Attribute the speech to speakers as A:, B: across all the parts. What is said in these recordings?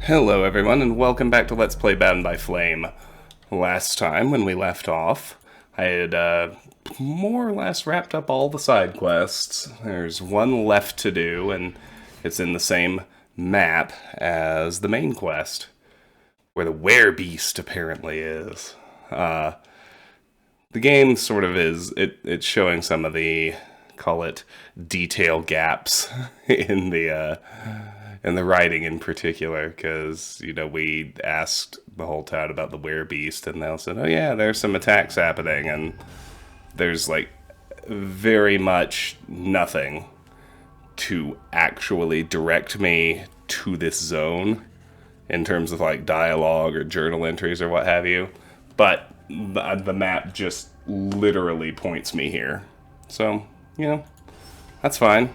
A: Hello everyone, and welcome back to Let's Play Bound by Flame. Last time, when we left off, I had more or less wrapped up all the side quests. There's one left to do, and it's in the same map as the main quest, where the werebeast apparently is. The game sort of is, it's showing some of the, call it, detail gaps in the writing in particular, because, you know, we asked the whole town about the werebeast, and they all said, oh yeah, there's some attacks happening, and there's, like, very much nothing to actually direct me to this zone in terms of, like, dialogue or journal entries or what have you, but the map just literally points me here. So, you know, that's fine.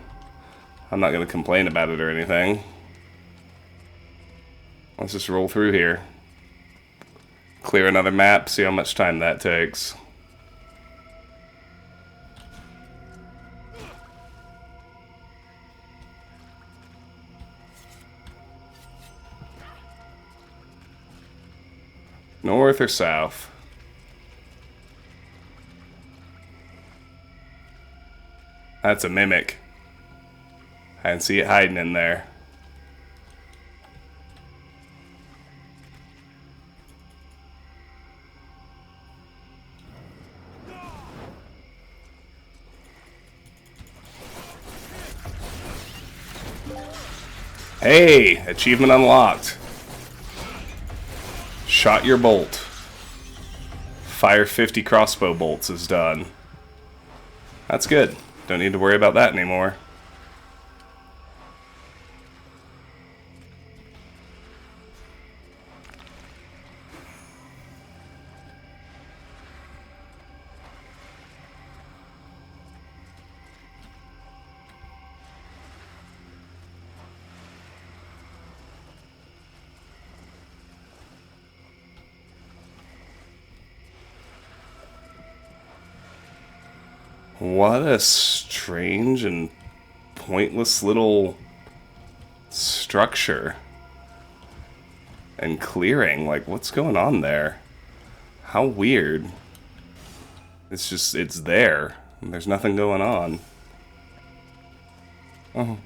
A: I'm not going to complain about it or anything. Let's just roll through here. Clear another map, see how much time that takes. North or south? That's a mimic. I can see it hiding in there. Hey! Achievement unlocked. Shot your bolt. Fire 50 crossbow bolts is done. That's good. Don't need to worry about that anymore. What a strange and pointless little structure and clearing. Like, what's going on there? How weird. It's just, it's there. There's nothing going on. Oh.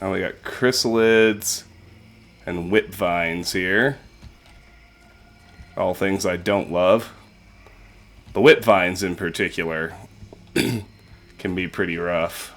A: Now we got chrysalids and whip vines here. All things I don't love. The whip vines in particular can be pretty rough.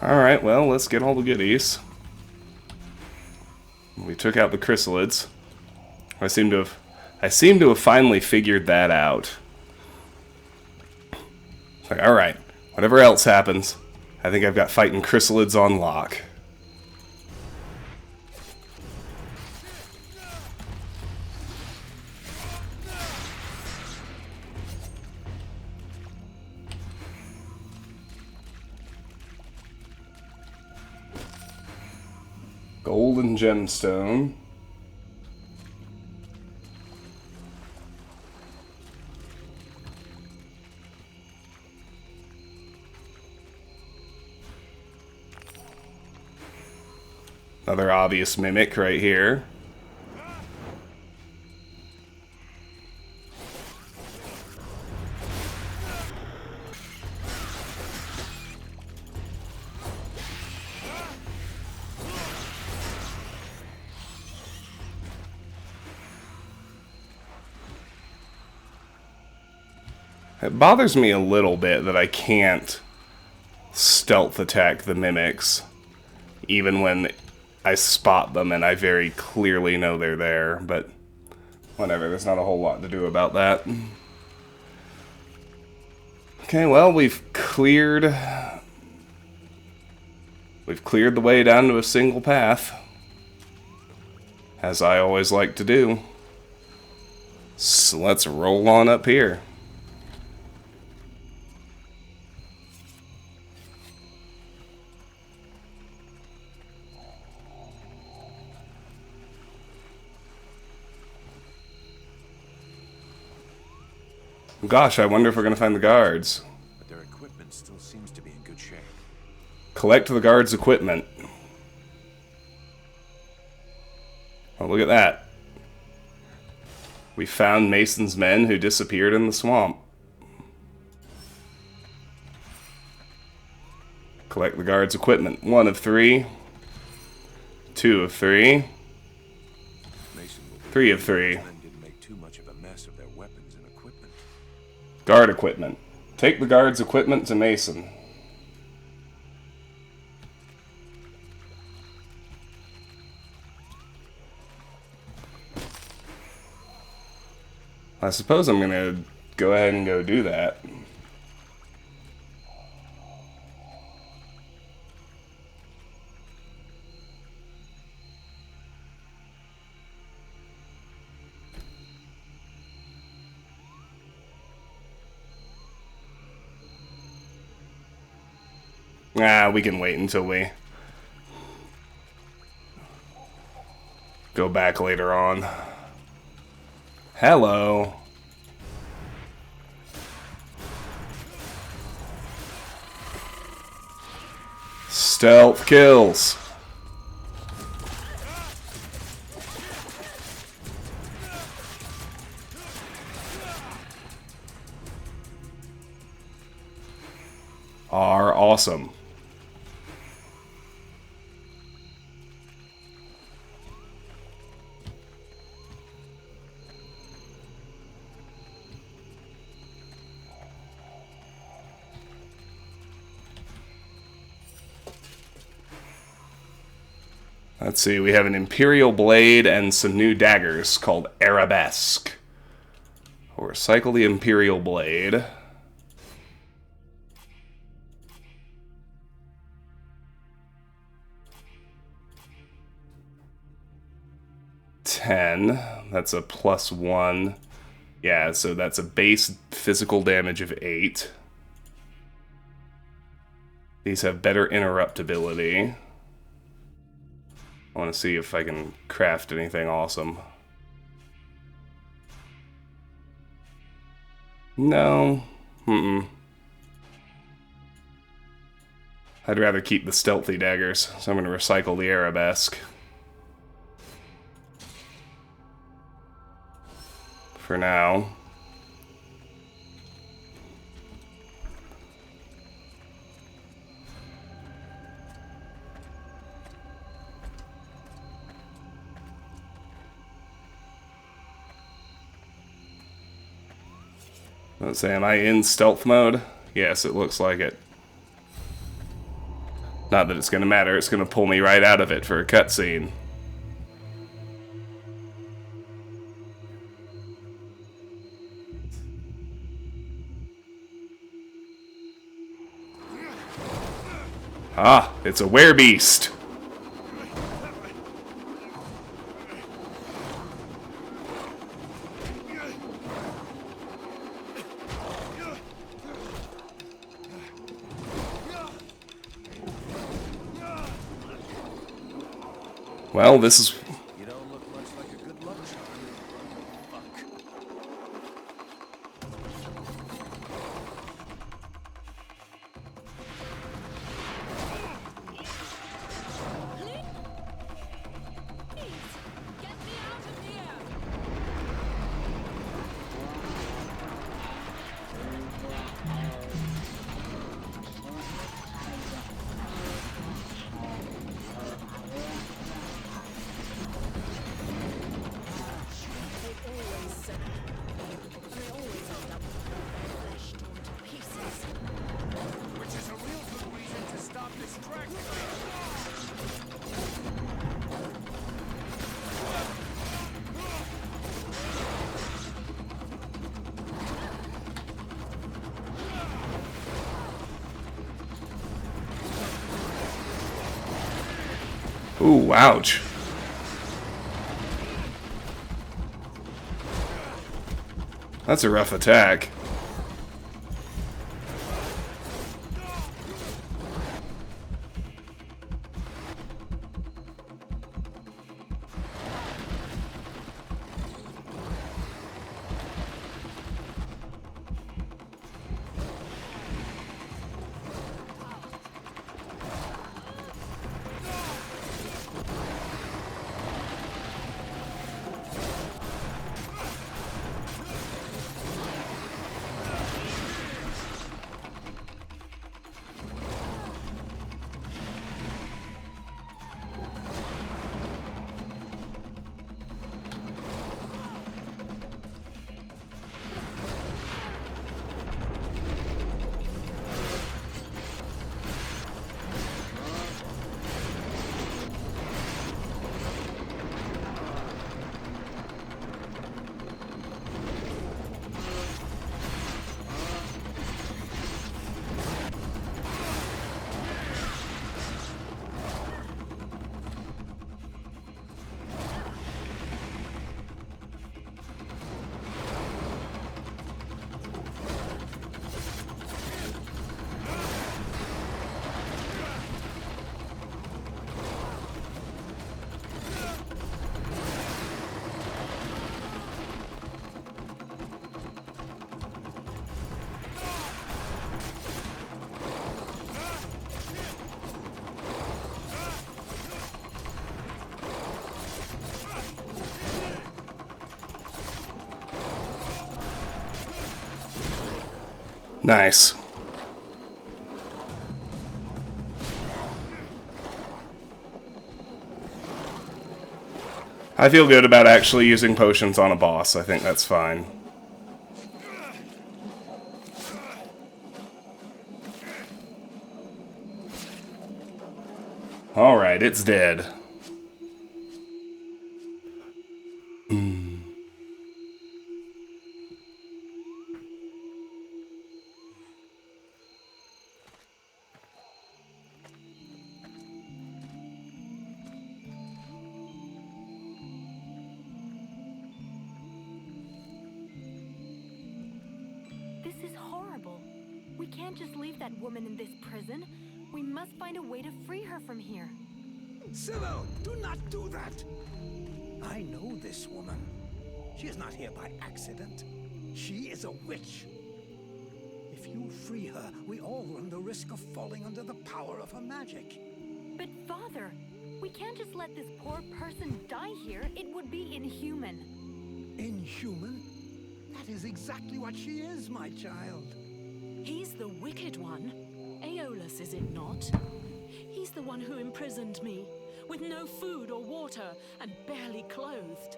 A: Alright, well, let's get all the goodies. We took out the chrysalids. I seem to have finally figured that out. It's like, alright, whatever else happens, I think I've got fighting chrysalids on lock. Golden gemstone. Another obvious mimic right here. It bothers me a little bit that I can't stealth attack the mimics, even when I spot them and I very clearly know they're there, but whatever, there's not a whole lot to do about that. Okay, well, we've cleared the way down to a single path, as I always like to do. So let's roll on up here. Gosh, I wonder if we're going to find the guards.
B: But their equipment still seems to be in good shape.
A: Collect the guards' equipment. Oh, look at that. We found Mason's men who disappeared in the swamp. Collect the guards' equipment. 1 of 3. 2 of 3. 3 of 3. Guard equipment. Take the guard's equipment to Mason. I suppose I'm gonna go ahead and go do that. We can wait until we go back later on. Hello. Stealth kills. Are awesome. Let's see, we have an Imperial Blade and some new daggers called Arabesque. We'll recycle the Imperial Blade. That's a +1. Yeah, so that's a base physical damage of 8. These have better interruptibility. I want to see if I can craft anything awesome. No. I'd rather keep the stealthy daggers, so I'm going to recycle the Arabesque. For now. Let's say, am I in stealth mode? Yes, it looks like it. Not that it's going to matter, it's going to pull me right out of it for a cutscene. Ah, it's a werebeast. Well, this is...
B: You don't look much like a good luck charm. Fuck.
C: Get me out of here!
B: Which is a real good reason to stop distracting me.
A: Ooh, ouch. That's a rough attack. Nice. I feel good about actually using potions on a boss. I think that's fine. Alright, it's dead.
C: This is horrible. We can't just leave that woman in this prison. We must find a way to free her from here.
D: Sybil, do not do that! I know this woman. She is not here by accident. She is a witch. If you free her, we all run the risk of falling under the power of her magic.
C: But Father, we can't just let this poor person die here. It would be inhuman.
D: Inhuman? That is exactly what she is, my child.
E: He's the wicked one. Aeolus, is it not? He's the one who imprisoned me, with no food or water, and barely clothed.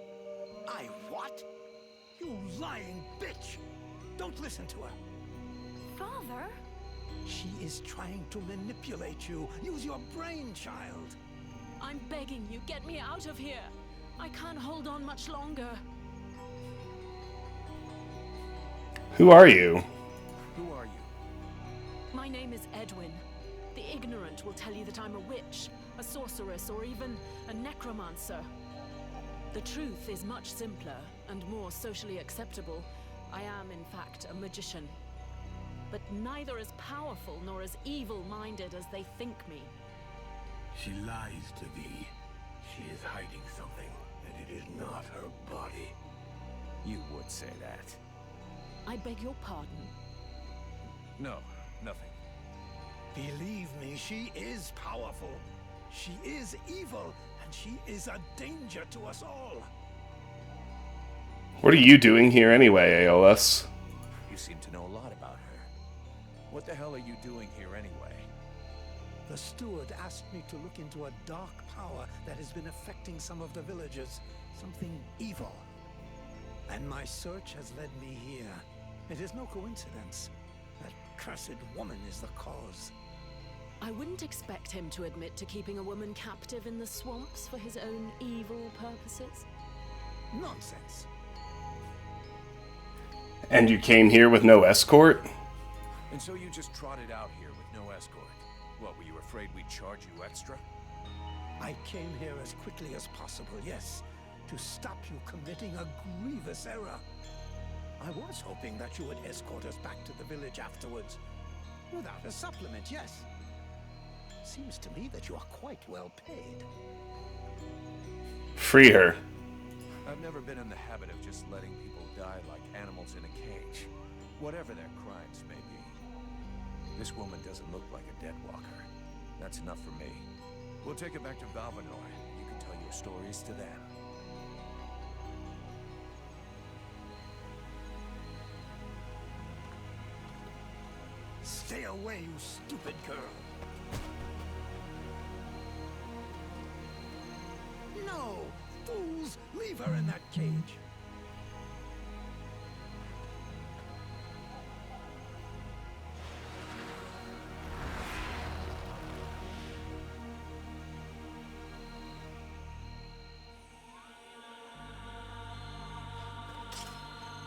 D: I what? You lying bitch! Don't listen to her.
C: Father?
D: She is trying to manipulate you. Use your brain, child.
E: I'm begging you, get me out of here. I can't hold on much longer.
A: Who are you?
B: Who are you?
E: My name is Edwen. The ignorant will tell you that I'm a witch, a sorceress, or even a necromancer. The truth is much simpler and more socially acceptable. I am, in fact, a magician. But neither as powerful nor as evil-minded as they think me.
F: She lies to thee. She is hiding something, and it is not her body.
G: You would say that.
E: I beg your pardon.
G: No, nothing.
D: Believe me, she is powerful. She is evil, and she is a danger to us all.
A: What are you doing here anyway, Aeolus?
G: You seem to know a lot about her. What the hell are you doing here anyway?
D: The steward asked me to look into a dark power that has been affecting some of the villagers. Something evil. And my search has led me here. It is no coincidence. That cursed woman is the cause.
E: I wouldn't expect him to admit to keeping a woman captive in the swamps for his own evil purposes.
D: Nonsense.
A: And you came here with no escort?
G: And so you just trotted out here with no escort? What, were you afraid we'd charge you extra?
D: I came here as quickly as possible, yes, to stop you committing a grievous error. I was hoping that you would escort us back to the village afterwards. Without a supplement, yes. Seems to me that you are quite well paid.
A: Free her.
G: I've never been in the habit of just letting people die like animals in a cage, whatever their crimes may be. This woman doesn't look like a dead walker. That's enough for me. We'll take it back to Valvanor. You can tell your stories to them.
D: Stay away, you stupid girl. No! Fools! Leave her in that cage!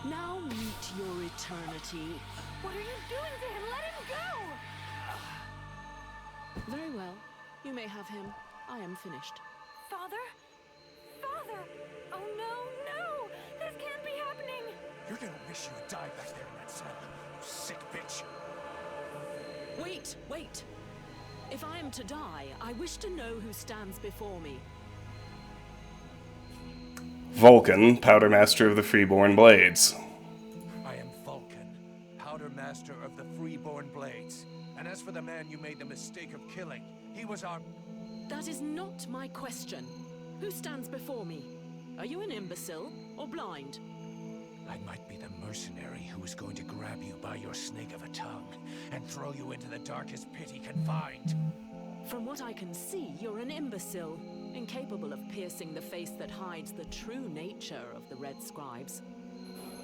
E: Now meet your eternity.
C: What are you doing to him? Let him go!
E: Very well. You may have him. I am finished.
C: Father? Father! Oh no, no! This can't be happening!
G: You're gonna wish you had died back there in that cell, you sick bitch.
E: Wait, wait! If I am to die, I wish to know who stands before me.
A: Vulcan, Powder Master of the Freeborn Blades.
G: I am Vulcan, Powder Master of the Freeborn Blades. And as for the man you made the mistake of killing, he was our...
E: That is not my question. Who stands before me? Are you an imbecile or blind?
G: I might be the mercenary who is going to grab you by your snake of a tongue and throw you into the darkest pit he can find.
E: From what I can see, you're an imbecile, incapable of piercing the face that hides the true nature of the Red Scribes.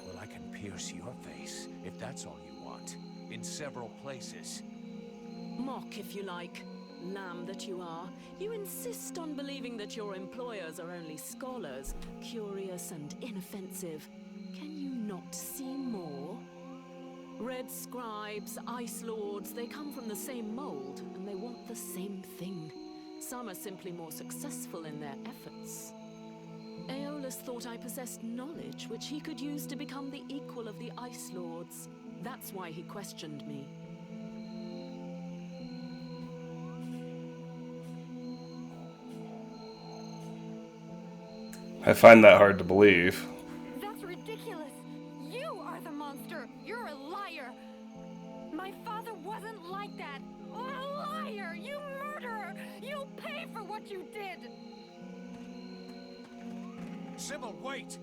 G: Well, I can pierce your face, if that's all you want, in several places.
E: Mock, if you like. Lamb that you are. You insist on believing that your employers are only scholars, curious and inoffensive. Can you not see more? Red Scribes, Ice Lords, they come from the same mold, and they want the same thing. Some are simply more successful in their efforts. Aeolus thought I possessed knowledge which he could use to become the equal of the Ice Lords. That's why he questioned me.
A: I find that hard to believe.
C: That's ridiculous! You are the monster! You're a liar! My father wasn't like that! A liar! You murderer! You'll pay for what you did!
G: Sybil, wait!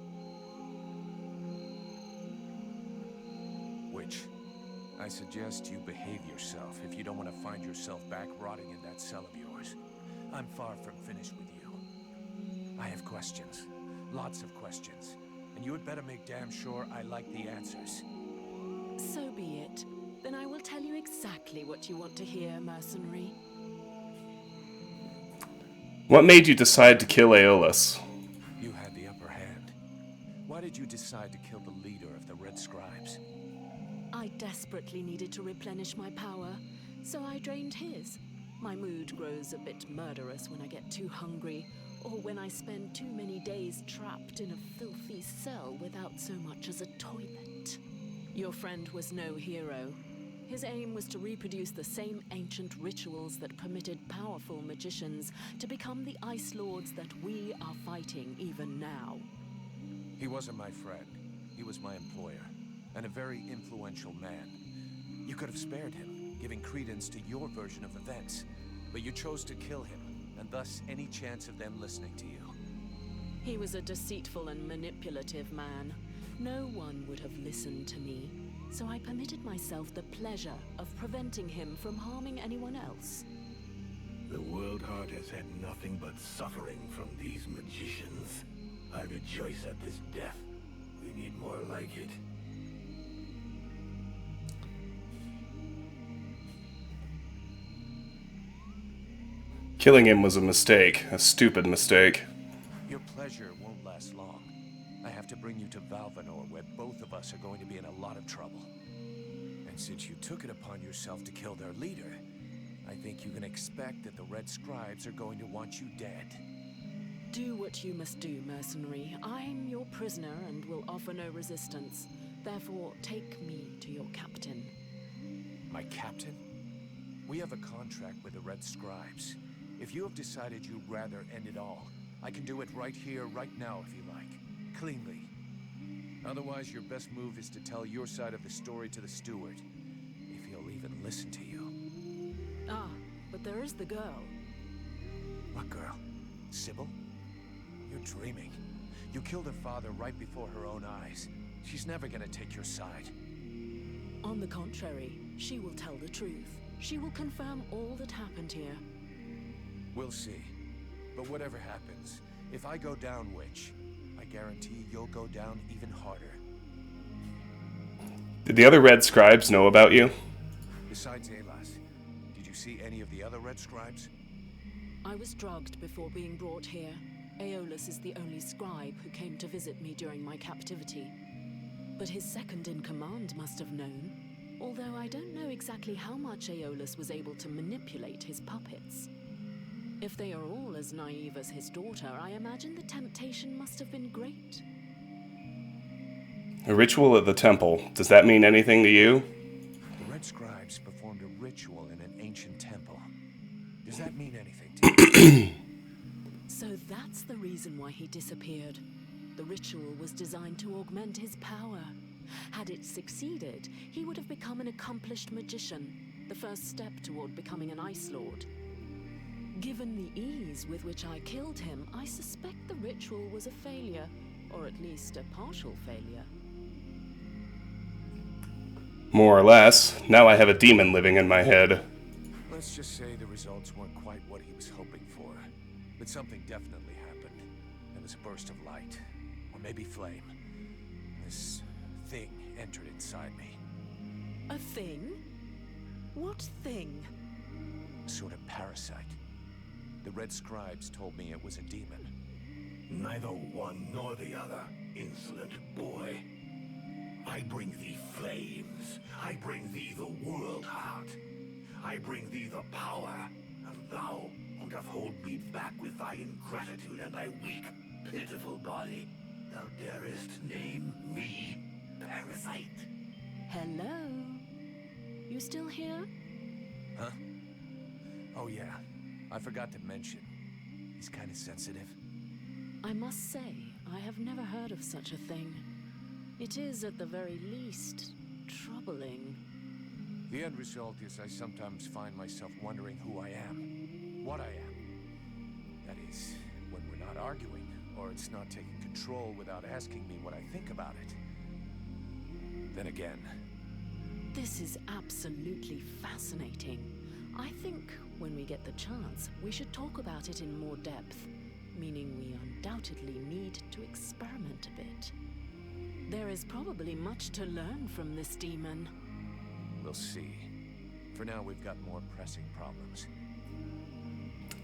G: Witch, I suggest you behave yourself if you don't want to find yourself back rotting in that cell of yours. I'm far from finished with you. I have questions. Lots of questions. And you had better make damn sure I like the answers.
E: So be it. Then I will tell you exactly what you want to hear, mercenary.
A: What made you decide to kill Aeolus?
G: You had the upper hand. Why did you decide to kill the leader of the Red Scribes?
E: I desperately needed to replenish my power, so I drained his. My mood grows a bit murderous when I get too hungry, or when I spend too many days trapped in a filthy cell without so much as a toilet. Your friend was no hero. His aim was to reproduce the same ancient rituals that permitted powerful magicians to become the Ice Lords that we are fighting even now.
G: He wasn't my friend. He was my employer, and a very influential man. You could have spared him, giving credence to your version of events, but you chose to kill him, and thus any chance of them listening to you.
E: He was a deceitful and manipulative man. No one would have listened to me, so I permitted myself the pleasure of preventing him from harming anyone else.
F: The World Heart has had nothing but suffering from these magicians. I rejoice at this death. We need more like it.
A: Killing him was a mistake, a stupid mistake.
G: Your pleasure won't last long. I have to bring you to Valvanor, where both of us are going to be in a lot of trouble. And since you took it upon yourself to kill their leader, I think you can expect that the Red Scribes are going to want you dead.
E: Do what you must do, mercenary. I'm your prisoner and will offer no resistance. Therefore, take me to your captain.
G: My captain? We have a contract with the Red Scribes. If you have decided you'd rather end it all, I can do it right here, right now, if you like. Cleanly. Otherwise, your best move is to tell your side of the story to the steward. If he'll even listen to you.
E: Ah, but there is the girl.
G: What girl? Sybil? You're dreaming. You killed her father right before her own eyes. She's never gonna take your side.
E: On the contrary, she will tell the truth. She will confirm all that happened here.
G: We'll see. But whatever happens, if I go down, Witch, I guarantee you'll go down even harder.
A: Did the other Red Scribes know about you?
G: Besides Alas, did you see any of the other Red Scribes?
E: I was drugged before being brought here. Aeolus is the only scribe who came to visit me during my captivity. But his second-in-command must have known, although I don't know exactly how much Aeolus was able to manipulate his puppets. If they are all as naive as his daughter, I imagine the temptation must have been great.
A: A ritual at the temple. Does that mean anything to you?
G: The Red Scribes performed a ritual in an ancient temple. Does that mean anything to you?
E: So that's the reason why he disappeared. The ritual was designed to augment his power. Had it succeeded, he would have become an accomplished magician, the first step toward becoming an Ice Lord. Given the ease with which I killed him, I suspect the ritual was a failure, or at least a partial failure.
A: More or less. Now I have a demon living in my head.
G: Let's just say the results weren't quite what he was hoping for. But something definitely happened. There was a burst of light. Or maybe flame. This thing entered inside me.
E: A thing? What thing?
G: A sort of parasite. The Red Scribes told me it was a demon.
F: Neither one nor the other, insolent boy. I bring thee flames. I bring thee the World Heart. I bring thee the power, and thou would have hold me back with thy ingratitude and thy weak, pitiful body. Thou darest name me parasite.
E: Hello? You still here?
G: Huh? Oh yeah, I forgot to mention. He's kind of sensitive.
E: I must say, I have never heard of such a thing. It is, at the very least, troubling.
G: The end result is I sometimes find myself wondering who I am, what I am. That is, when we're not arguing, or it's not taking control without asking me what I think about it. Then again...
E: This is absolutely fascinating. I think, when we get the chance, we should talk about it in more depth, meaning we undoubtedly need to experiment a bit. There is probably much to learn from this demon.
G: We'll see. For now, we've got more pressing problems.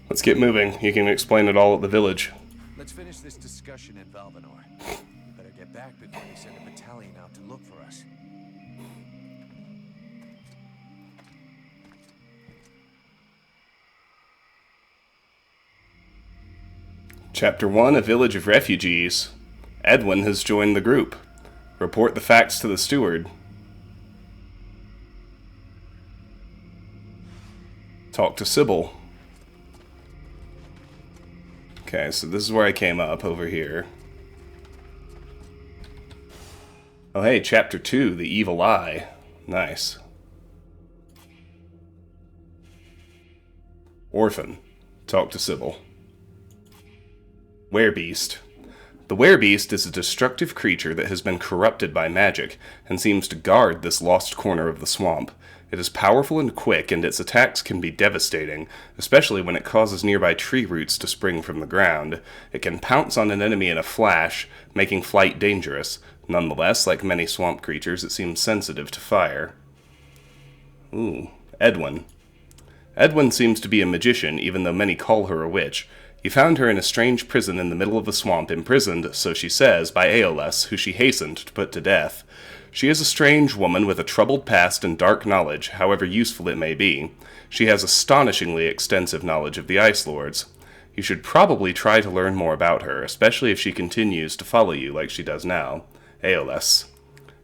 A: Let's get moving. You can explain it all at the village.
G: Let's finish this discussion in Valvanor. We better get back before they send a battalion out to look for us.
A: Chapter 1, A Village of Refugees. Edwen has joined the group. Report the facts to the steward. Talk to Sybil. Okay, so this is where I came up, over here. Oh hey, Chapter 2, The Evil Eye. Nice. Orphan. Talk to Sybil. Werebeast. The Werebeast is a destructive creature that has been corrupted by magic, and seems to guard this lost corner of the swamp. It is powerful and quick, and its attacks can be devastating, especially when it causes nearby tree roots to spring from the ground. It can pounce on an enemy in a flash, making flight dangerous. Nonetheless, like many swamp creatures, it seems sensitive to fire. Ooh, Edwen. Edwen seems to be a magician, even though many call her a witch. You found her in a strange prison in the middle of the swamp, imprisoned, so she says, by Aeolus, who she hastened to put to death. She is a strange woman with a troubled past and dark knowledge, however useful it may be. She has astonishingly extensive knowledge of the Ice Lords. You should probably try to learn more about her, especially if she continues to follow you like she does now. Aeolus.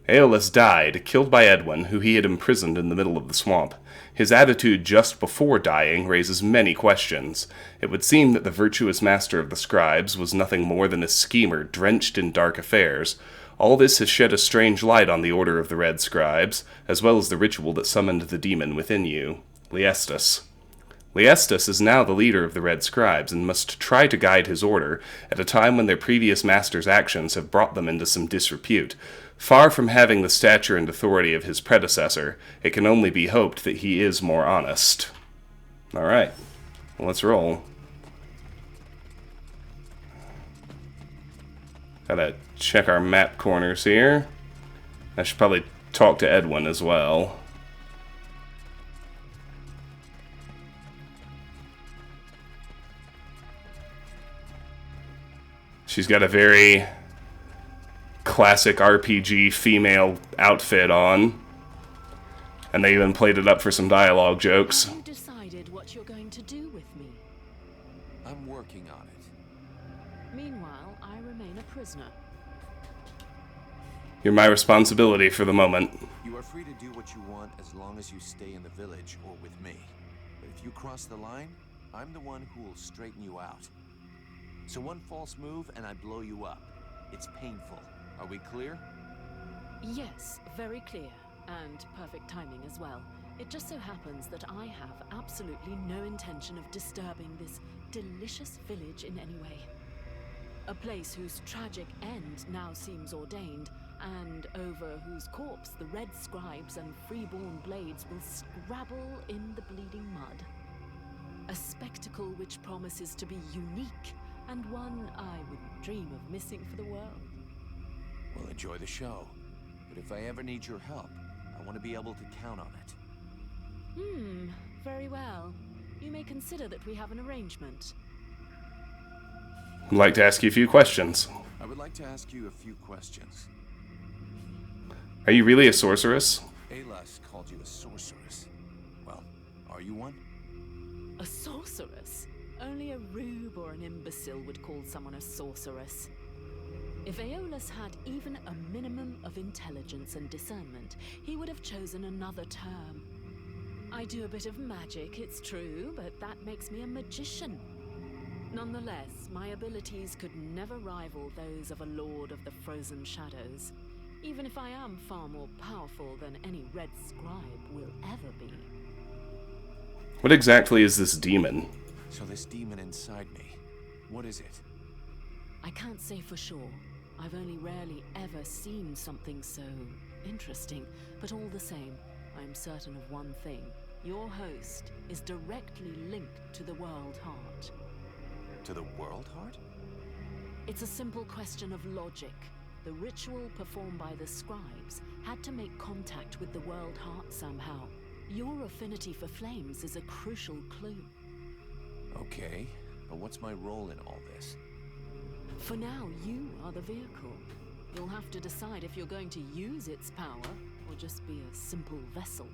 A: Aeolus died, killed by Edwen, who he had imprisoned in the middle of the swamp. His attitude just before dying raises many questions. It would seem that the virtuous master of the scribes was nothing more than a schemer drenched in dark affairs. All this has shed a strange light on the Order of the Red Scribes, as well as the ritual that summoned the demon within you. Liestus. Liestus is now the leader of the Red Scribes, and must try to guide his order, at a time when their previous master's actions have brought them into some disrepute. Far from having the stature and authority of his predecessor, it can only be hoped that he is more honest. Alright, well, let's roll. Gotta check our map corners here. I should probably talk to Edwen as well. She's got a very classic RPG female outfit on. And they even played it up for some dialogue jokes.
E: Have you decided what you're going to do with me?
G: I'm working on it.
E: Meanwhile, I remain a prisoner.
A: You're my responsibility for the moment.
G: You are free to do what you want as long as you stay in the village or with me. But if you cross the line, I'm the one who will straighten you out. So one false move and I blow you up. It's painful. Are we clear?
E: Yes, very clear. And perfect timing as well. It just so happens that I have absolutely no intention of disturbing this delicious village in any way. A place whose tragic end now seems ordained, and over whose corpse the Red Scribes and freeborn blades will scrabble in the bleeding mud. A spectacle which promises to be unique, and one I wouldn't dream of missing for the world.
G: Well, enjoy the show. But if I ever need your help, I want to be able to count on it.
E: Very well. You may consider that we have an arrangement.
A: I'd like to ask you a few questions.
G: I would like to ask you a few questions.
A: Are you really a sorceress?
G: Aeolus called you a sorceress. Well, are you one?
E: A sorceress? Only a rube or an imbecile would call someone a sorceress. If Aeolus had even a minimum of intelligence and discernment, he would have chosen another term. I do a bit of magic, it's true, but that makes me a magician. Nonetheless, my abilities could never rival those of a Lord of the Frozen Shadows, even if I am far more powerful than any Red Scribe will ever be.
A: What exactly is this demon?
G: So this demon inside me, what is it?
E: I can't say for sure. I've only rarely ever seen something so interesting, but all the same, I'm certain of one thing. Your host is directly linked to the World Heart.
G: To the World Heart?
E: It's a simple question of logic. The ritual performed by the scribes had to make contact with the World Heart somehow. Your affinity for flames is a crucial clue.
G: Okay, but what's my role in all this?
E: For now, you are the vehicle. You'll have to decide if you're going to use its power, or just be a simple vessel.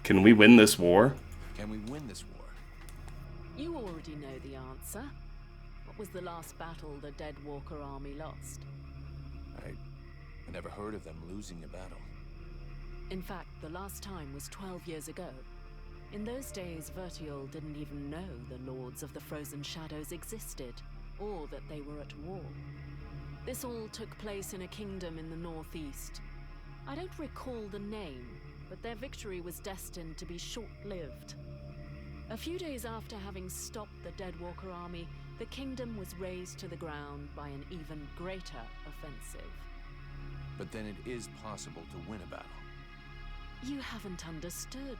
A: Can we win this war?
G: Can we win this war?
E: You already know the answer. What was the last battle the Dead Walker army lost?
G: I never heard of them losing a battle.
E: In fact, the last time was 12 years ago. In those days, Vertiol didn't even know the Lords of the Frozen Shadows existed, or that they were at war. This all took place in a kingdom in the northeast. I don't recall the name, but their victory was destined to be short-lived. A few days after having stopped the Deadwalker army, the kingdom was razed to the ground by an even greater offensive.
G: But then it is possible to win a battle.
E: You haven't understood.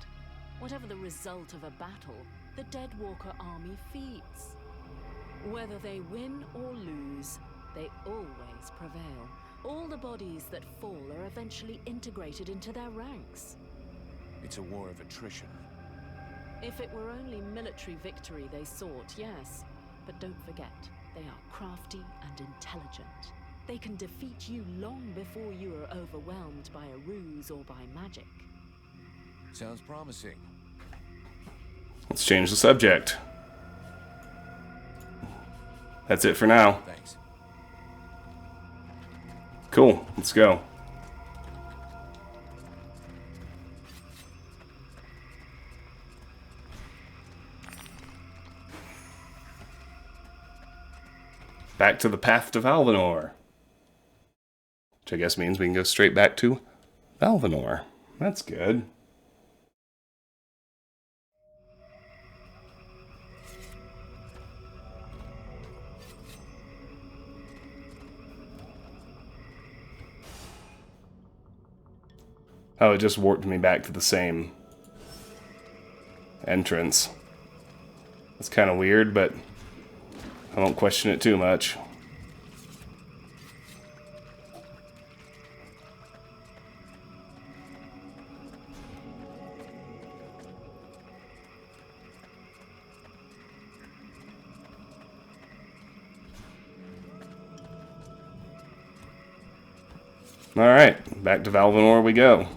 E: Whatever the result of a battle, the Deadwalker army feeds. Whether they win or lose, they always prevail. All the bodies that fall are eventually integrated into their ranks.
G: It's a war of attrition.
E: If it were only military victory they sought, yes. But don't forget, they are crafty and intelligent. They can defeat you long before you are overwhelmed by a ruse or by magic.
G: Sounds promising.
A: Let's change the subject. That's it for now.
G: Thanks.
A: Cool, let's go. Back to the path to Valvanor. Which I guess means we can go straight back to Valvanor. That's good. Oh, it just warped me back to the same entrance. That's kind of weird, but I won't question it too much. Alright, back to Valvanor we go.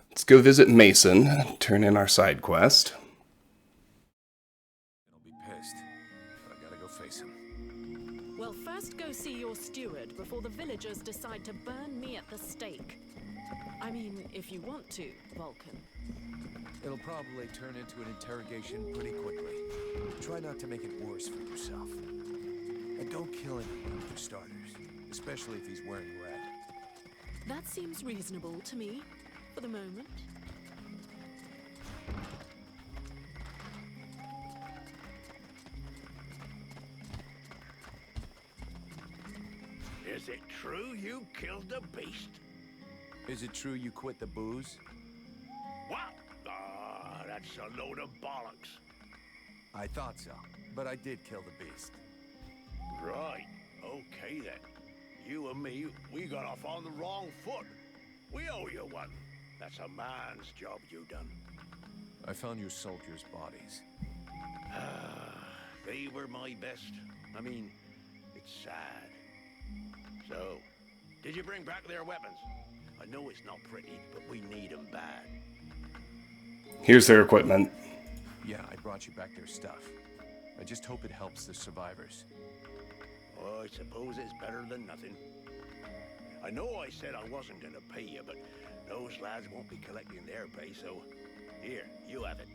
A: Let's go visit Mason, turn in our side quest.
G: He'll be pissed, but I gotta go face him.
E: Well, first go see your steward before the villagers decide to burn me at the stake. I mean, if you want to, Vulcan.
G: It'll probably turn into an interrogation pretty quickly. Try not to make it worse for yourself. And don't kill anyone for starters, especially if he's wearing red.
E: That seems reasonable to me, for the moment.
F: Is it true you killed the beast?
G: Is it true you quit the booze?
F: What? Ah, that's a load of bollocks.
G: I thought so, but I did kill the beast.
F: Right. Okay then. You and me, we got off on the wrong foot. We owe you one. That's a man's job you done.
G: I found your soldiers' bodies.
F: They were my best. I mean, it's sad. So, did you bring back their weapons? I know it's not pretty, but we need them bad.
A: Here's their equipment.
G: Yeah, I brought you back their stuff. I just hope it helps the survivors.
F: Oh, I suppose it's better than nothing. I know I said I wasn't gonna pay you, but those lads won't be collecting their pay, so here, you have it.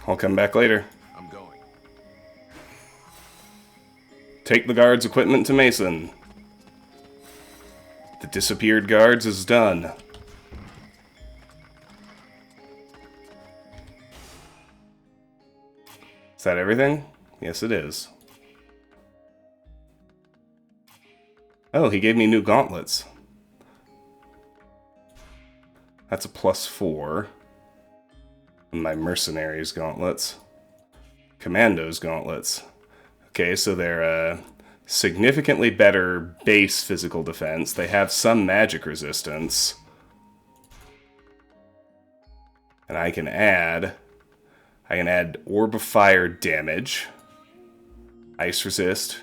A: I'll come back later.
G: I'm going.
A: Take the guards' equipment to Mason. The disappeared guards is done. Is that everything? Yes, it is. Oh, he gave me new gauntlets. That's a +4. And my mercenaries gauntlets. Commandos gauntlets. Okay, so they're significantly better base physical defense. They have some magic resistance. And I can add Orb of Fire damage, Ice Resist,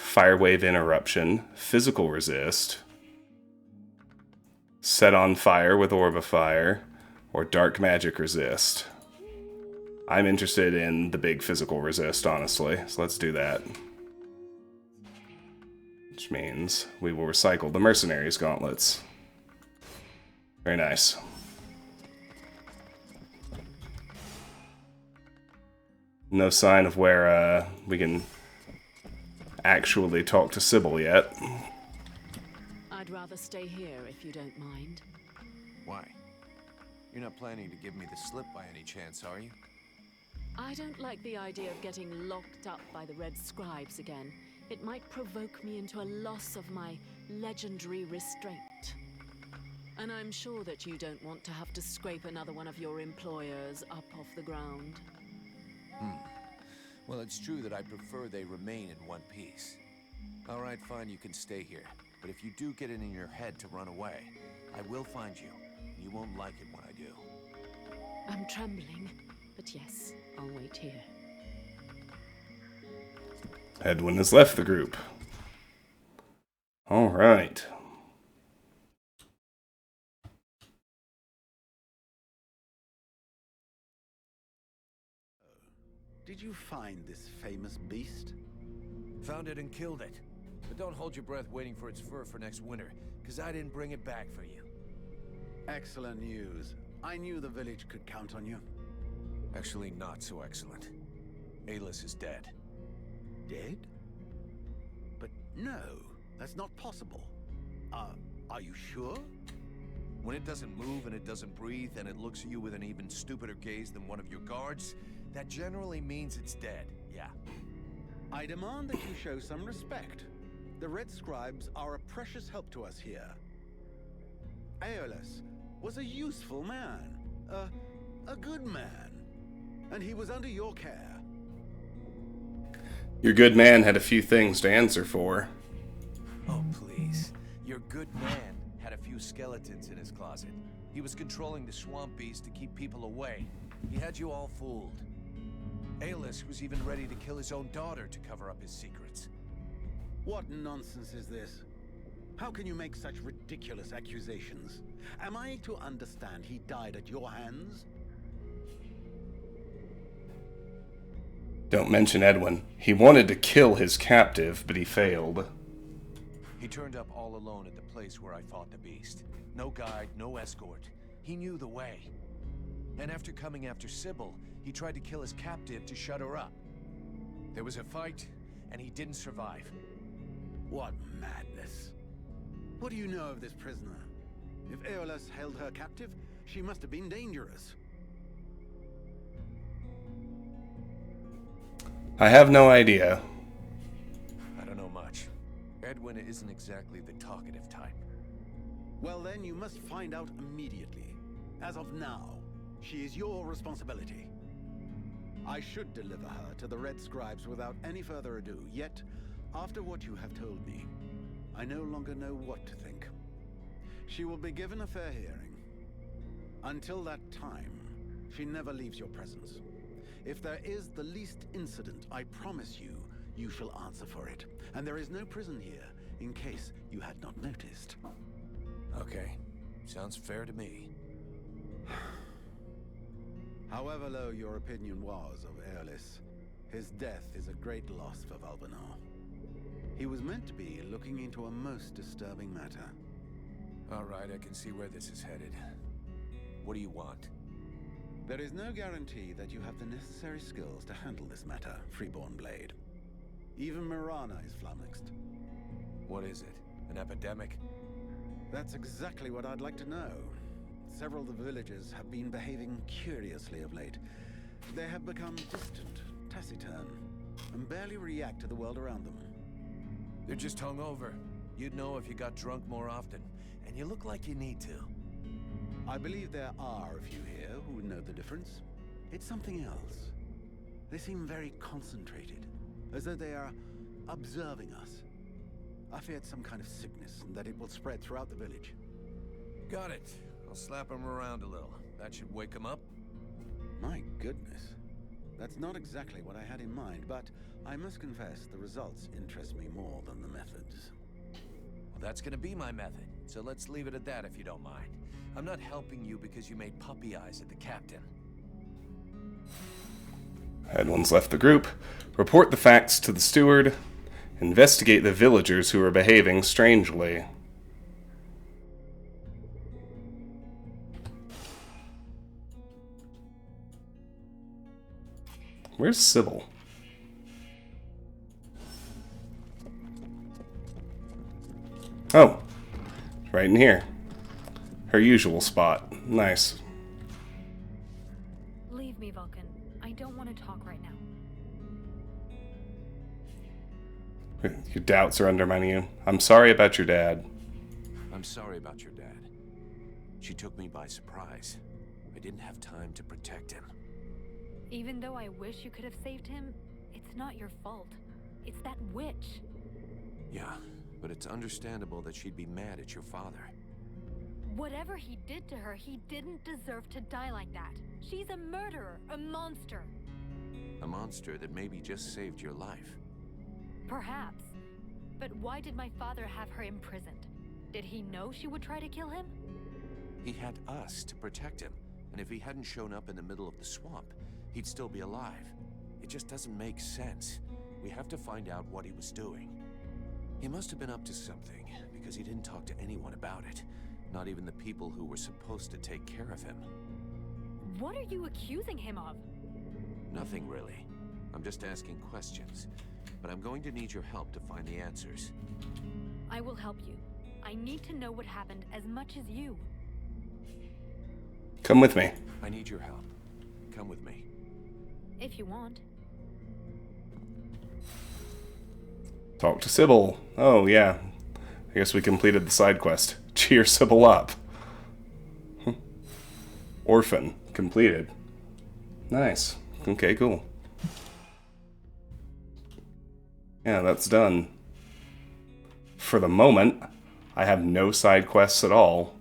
A: fire wave interruption, physical resist, set on fire with orb of fire, or dark magic resist. I'm interested in the big physical resist, honestly, so let's do that. Which means we will recycle the mercenaries gauntlets. Very nice. No sign of where we can actually talk to Sybil yet.
E: I'd rather stay here if you don't mind.
G: Why? You're not planning to give me the slip by any chance, are you?
E: I don't like the idea of getting locked up by the Red Scribes again. It might provoke me into a loss of my legendary restraint. And I'm sure that you don't want to have to scrape another one of your employers up off the ground.
G: Well, it's true that I prefer they remain in one piece. All right, fine, you can stay here. But if you do get it in your head to run away, I will find you. You won't like it when I do.
E: I'm trembling, but yes, I'll wait here.
A: Edwin has left the group. All right.
D: Did you find this famous beast?
G: Found it and killed it. But don't hold your breath waiting for its fur for next winter, because I didn't bring it back for you.
D: Excellent news. I knew the village could count on you.
G: Actually, not so excellent. Alis is dead.
D: Dead? But no, that's not possible. Are you sure?
G: When it doesn't move and it doesn't breathe and it looks at you with an even stupider gaze than one of your guards, that generally means it's dead, yeah.
D: I demand that you show some respect. The Red Scribes are a precious help to us here. Aeolus was a useful man, a good man, and he was under your care.
A: Your good man had a few things to answer for.
G: Oh, please. Your good man had a few skeletons in his closet. He was controlling the swamp beast to keep people away. He had you all fooled. Aeolus was even ready to kill his own daughter to cover up his secrets.
D: What nonsense is this? How can you make such ridiculous accusations? Am I to understand he died at your hands?
A: Don't mention Edwin. He wanted to kill his captive, but he failed.
G: He turned up all alone at the place where I fought the beast. No guide, no escort. He knew the way. And after coming after Sybil, he tried to kill his captive to shut her up. There was a fight, and he didn't survive.
D: What madness. What do you know of this prisoner? If Aeolus held her captive, she must have been dangerous.
A: I have no idea.
G: I don't know much. Edwin isn't exactly the talkative type.
D: Well then, you must find out immediately. As of now, she is your responsibility. I should deliver her to the Red Scribes without any further ado, yet, after what you have told me, I no longer know what to think. She will be given a fair hearing. Until that time, she never leaves your presence. If there is the least incident, I promise you, you shall answer for it. And there is no prison here, in case you had not noticed.
G: Okay. Sounds fair to me.
D: However low your opinion was of Aeolus, his death is a great loss for Valbanar. He was meant to be looking into a most disturbing matter.
G: All right, I can see where this is headed. What do you want?
D: There is no guarantee that you have the necessary skills to handle this matter, Freeborn Blade. Even Mirana is flummoxed.
G: What is it? An epidemic?
D: That's exactly what I'd like to know. Several of the villagers have been behaving curiously of late. They have become distant, taciturn, and barely react to the world around them.
G: They're just hungover. You'd know if you got drunk more often, and you look like you need to.
D: I believe there are a few here who would know the difference. It's something else. They seem very concentrated, as though they are observing us. I feared some kind of sickness and that it will spread throughout the village.
G: Got it. I'll slap him around a little. That should wake him up.
D: My goodness.
H: That's not exactly what I had in mind, but I must confess the results interest me more than the methods.
G: Well, that's gonna be my method, so let's leave it at that if you don't mind. I'm not helping you because you made puppy eyes at the captain.
A: Edwin's left the group. Report the facts to the steward. Investigate the villagers who are behaving strangely. Where's Sybil? Oh, right in here. Her usual spot. Nice.
C: Leave me, Vulcan. I don't want to talk right now.
A: Your doubts are undermining you. I'm sorry about your dad.
G: I'm sorry about your dad. She took me by surprise. I didn't have time to protect him.
C: Even though I wish you could have saved him, it's not your fault. It's that witch.
G: Yeah, but it's understandable that she'd be mad at your father.
C: Whatever he did to her, he didn't deserve to die like that. She's a murderer, a monster.
G: A monster that maybe just saved your life.
C: Perhaps. But why did my father have her imprisoned? Did he know she would try to kill him?
G: He had us to protect him, and if he hadn't shown up in the middle of the swamp, he'd still be alive. It just doesn't make sense. We have to find out what he was doing. He must have been up to something, because he didn't talk to anyone about it. Not even the people who were supposed to take care of him.
C: What are you accusing him of?
G: Nothing really. I'm just asking questions. But I'm going to need your help to find the answers.
C: I will help you. I need to know what happened as much as you.
A: Come with me.
G: I need your help. Come with me.
C: If you want.
A: Talk to Sybil. Oh, yeah. I guess we completed the side quest. Cheer Sybil up. Orphan. Completed. Nice. Okay, cool. Yeah, that's done. For the moment, I have no side quests at all.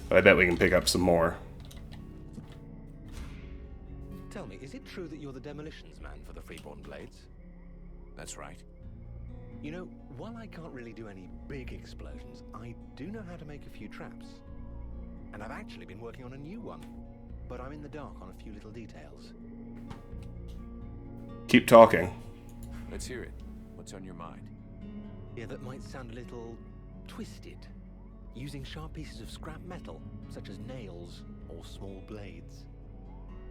A: But I bet we can pick up some more.
I: Tell me, is it true that you're the demolitions man for the Freeborn Blades?
G: That's right.
I: You know, while I can't really do any big explosions, I do know how to make a few traps. And I've actually been working on a new one. But I'm in the dark on a few little details.
A: Keep talking.
G: Let's hear it. What's on your mind?
I: Yeah, that might sound a little twisted. Using sharp pieces of scrap metal, such as nails or small blades.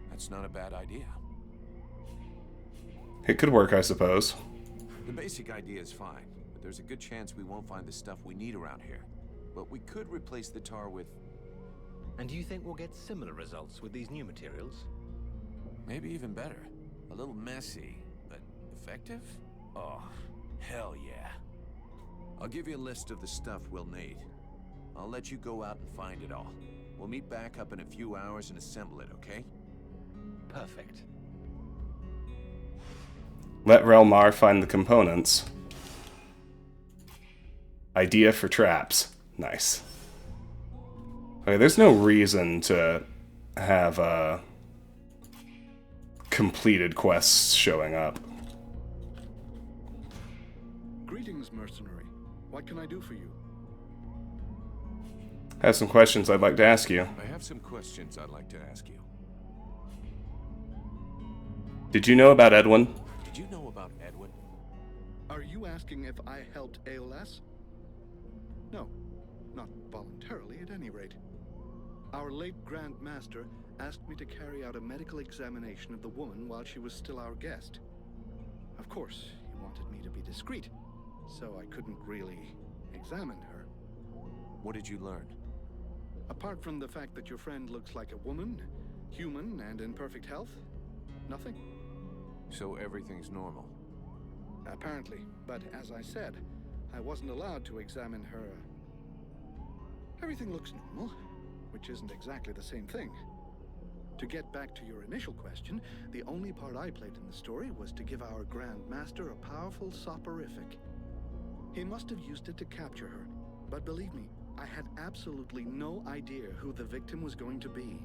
G: That's not a bad idea.
A: It could work, I suppose.
G: The basic idea is fine, but there's a good chance we won't find the stuff we need around here. But we could replace the tar with...
I: And do you think we'll get similar results with these new materials?
G: maybe even better. A little messy, but effective? Oh, hell yeah. I'll give you a list of the stuff we'll need. I'll let you go out and find it all. We'll meet back up in a few hours and assemble it, okay?
I: Perfect.
A: Let Relmar find the components. Idea for traps. Nice. Okay, there's no reason to have completed quests showing up.
J: Greetings, mercenary. What can I do for you?
A: I have some questions I'd like to ask you.
G: I have some questions I'd like to ask you.
A: Did you know about Edwen?
G: Did you know about Edwen?
J: Are you asking if I helped AOS? No, not voluntarily at any rate. Our late Grand Master asked me to carry out a medical examination of the woman while she was still our guest. Of course, he wanted me to be discreet, so I couldn't really examine her.
G: What did you learn?
J: Apart from the fact that your friend looks like a woman, human and in perfect health, nothing.
G: So everything's normal?
J: Apparently, but as I said, I wasn't allowed to examine her. Everything looks normal, which isn't exactly the same thing. To get back to your initial question, the only part I played in the story was to give our Grand Master a powerful soporific. He must have used it to capture her, but believe me, I had absolutely no idea who the victim was going to be.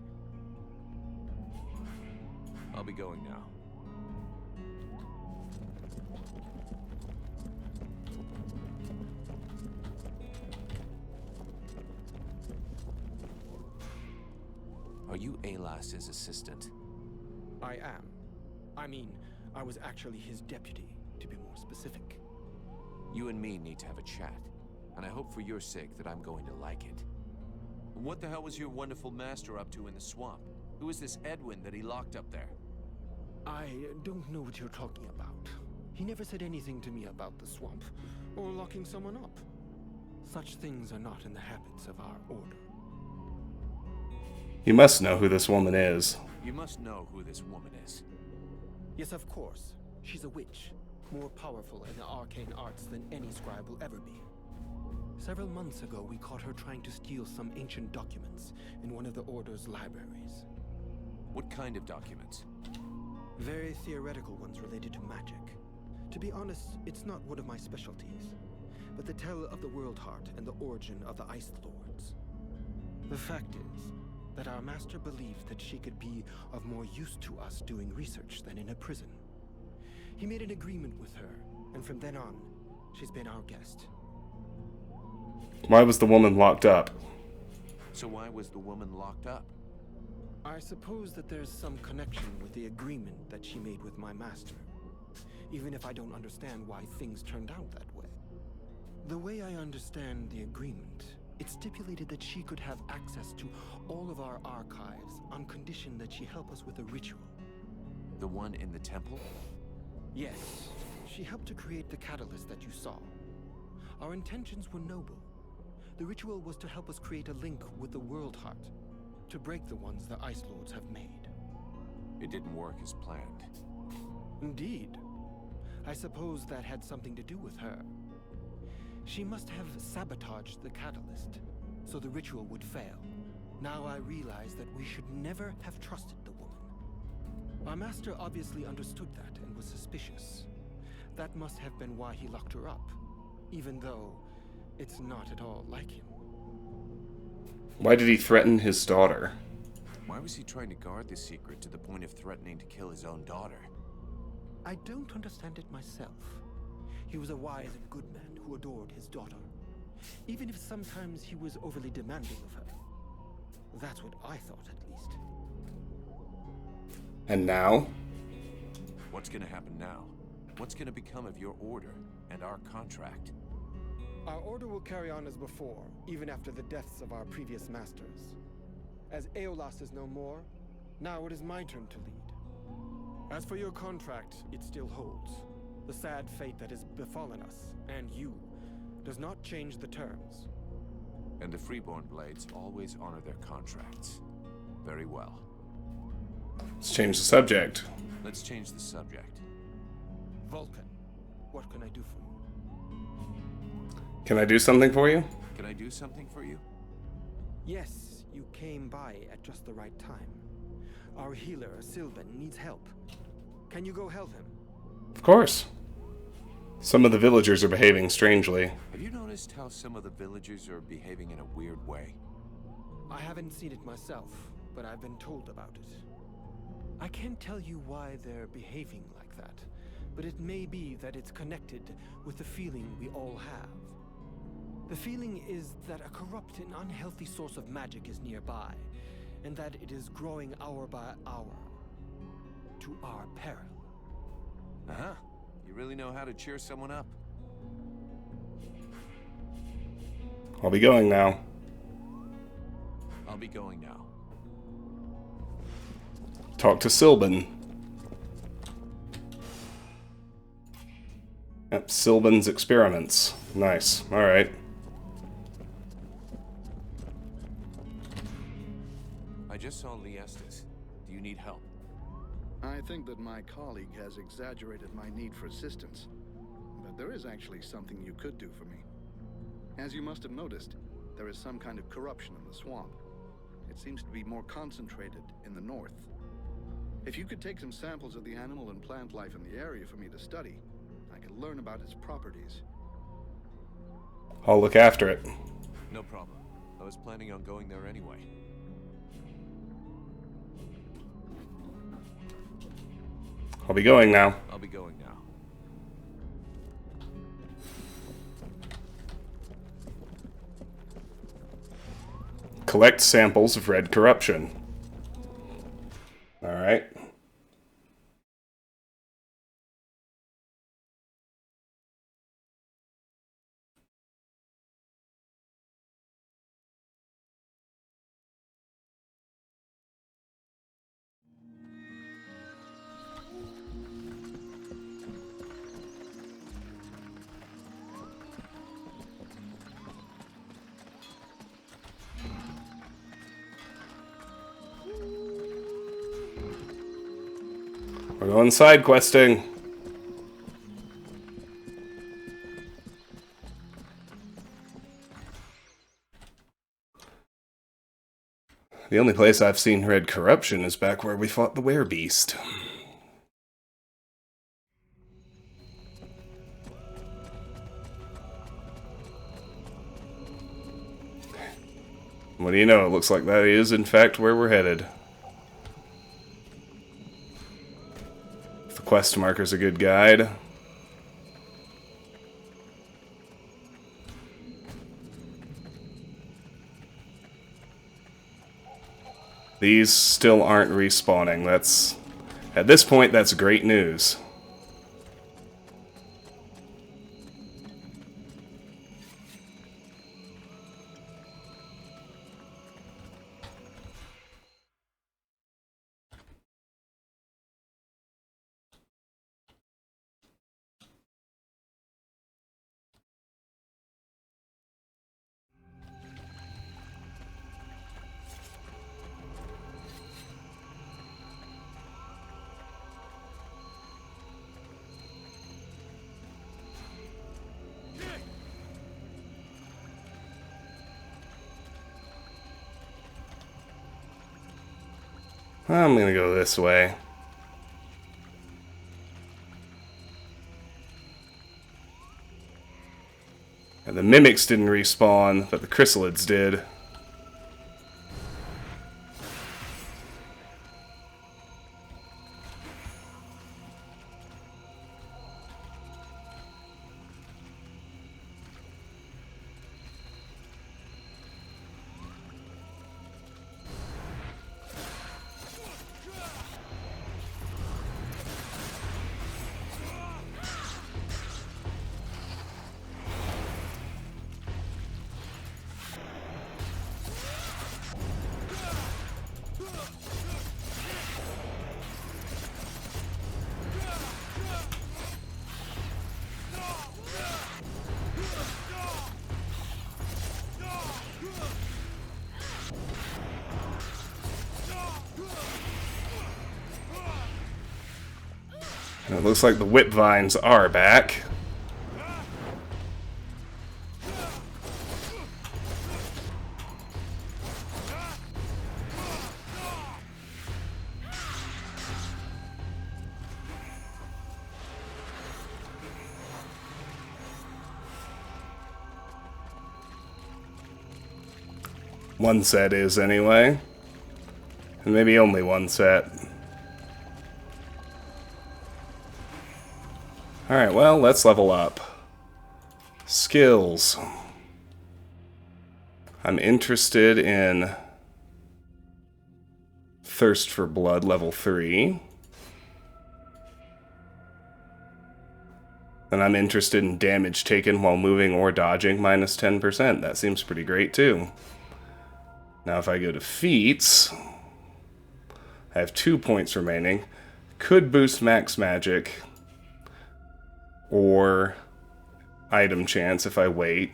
G: I'll be going now. Are you Alas's assistant?
K: I am. I mean, I was actually his deputy, to be more specific.
G: You and me need to have a chat, and I hope for your sake that I'm going to like it. What the hell was your wonderful master up to in the swamp? Who is this Edwen that he locked up there?
K: I don't know what you're talking about. He never said anything to me about the swamp, or locking someone up. Such things are not in the habits of our order.
A: You must know who this woman is.
G: You must know who this woman is.
K: Yes, of course. She's a witch, more powerful in the arcane arts than any scribe will ever be. Several months ago, we caught her trying to steal some ancient documents in one of the Order's libraries.
G: What kind of documents?
K: Very theoretical ones related to magic. To be honest, it's not one of my specialties, but the tell of the World Heart and the origin of the Ice Lords. The fact is that our master believed that she could be of more use to us doing research than in a prison. He made an agreement with her, and from then on, she's been our guest.
A: Why was the woman locked up?
G: So why was the woman locked up?
K: I suppose that there's some connection with the agreement that she made with my master, even if I don't understand why things turned out that way. The way I understand the agreement, it stipulated that she could have access to all of our archives on condition that she help us with a ritual.
G: The one in the temple?
K: Yes, she helped to create the catalyst that you saw. Our intentions were noble. The ritual was to help us create a link with the World Heart, to break the ones the Ice Lords have made.
G: It didn't work as planned.
K: Indeed. I suppose that had something to do with her. She must have sabotaged the catalyst, so the ritual would fail. Now I realize that we should never have trusted the woman. My master obviously understood that and was suspicious. That must have been why he locked her up, even though it's not at all like him.
A: Why did he threaten his daughter?
G: Why was he trying to guard the secret to the point of threatening to kill his own daughter?
K: I don't understand it myself. He was a wise and good man who adored his daughter, even if sometimes he was overly demanding of her. That's what I thought, at least.
A: And now?
G: What's gonna happen now? What's gonna become of your order and our contract?
K: Our order will carry on as before, even after the deaths of our previous masters. As Aeolas is no more, now it is my turn to lead. As for your contract, it still holds. The sad fate that has befallen us, and you, does not change the terms.
G: And the Freeborn Blades always honor their contracts. Very well.
A: Let's change the subject.
G: Let's change the subject.
K: Vulcan, what can I do for you?
A: Can I do something for you?
G: Can I do something for you?
K: Yes, you came by at just the right time. Our healer, Sylvan, needs help. Can you go help him?
A: Of course. Some of the villagers are behaving strangely.
G: Have you noticed how some of the villagers are behaving in a weird way?
K: I haven't seen it myself, but I've been told about it. I can't tell you why they're behaving like that, but it may be that it's connected with the feeling we all have. The feeling is that a corrupt and unhealthy source of magic is nearby, and that it is growing hour by hour, to our peril.
G: Uh-huh. You really know how to cheer someone up.
A: I'll be going now.
G: I'll be going now.
A: Talk to Sylvan. Yep, Sylvan's experiments. Nice. Alright.
G: I just saw Liestas. Do you need help?
J: I think that my colleague has exaggerated my need for assistance. But there is actually something you could do for me. As you must have noticed, there is some kind of corruption in the swamp. It seems to be more concentrated in the north. If you could take some samples of the animal and plant life in the area for me to study, I could learn about its properties.
A: I'll look after it.
G: No problem. I was planning on going there anyway.
A: I'll be going now.
G: I'll be going now.
A: Collect samples of red corruption. Alright. We're going side questing. The only place I've seen red corruption is back where we fought the werebeast. What do you know? It looks like that is, in fact, where we're headed. If the quest marker's a good guide. These still aren't respawning. That's... At this point, that's great news. I'm gonna go this way. And the mimics didn't respawn, but the chrysalids did. And it looks like the whip vines are back. One set is, anyway. And maybe only one set. Alright, well, let's level up. Skills. I'm interested in Thirst for Blood, level 3. Then I'm interested in damage taken while moving or dodging, minus 10%. That seems pretty great, too. Now, if I go to feats, I have 2 points remaining. Could boost max magic, or item chance if I wait.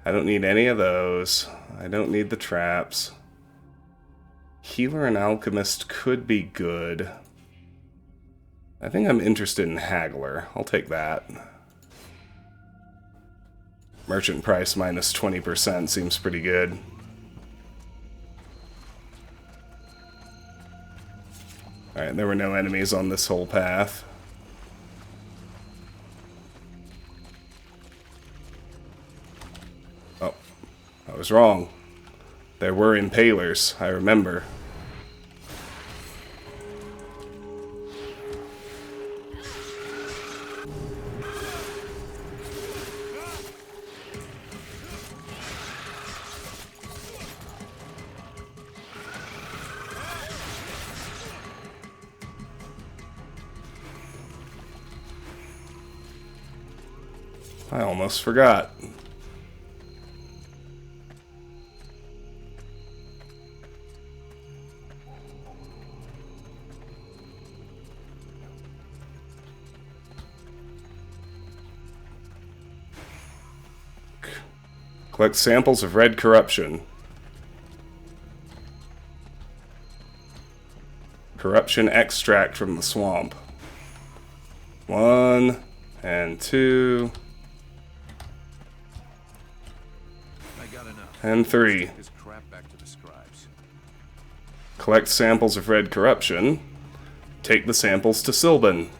A: I don't need any of those. I don't need the traps. Healer and Alchemist could be good. I think I'm interested in Haggler. I'll take that. Merchant price minus 20% seems pretty good. Alright, there were no enemies on this whole path. Oh, I was wrong. There were impalers, I remember. I almost forgot. Collect samples of red corruption. Corruption extract from the swamp. 1 and 2 and 3.
G: This crap back to the scribes.
A: Collect samples of red corruption. Take the samples to Sylvan.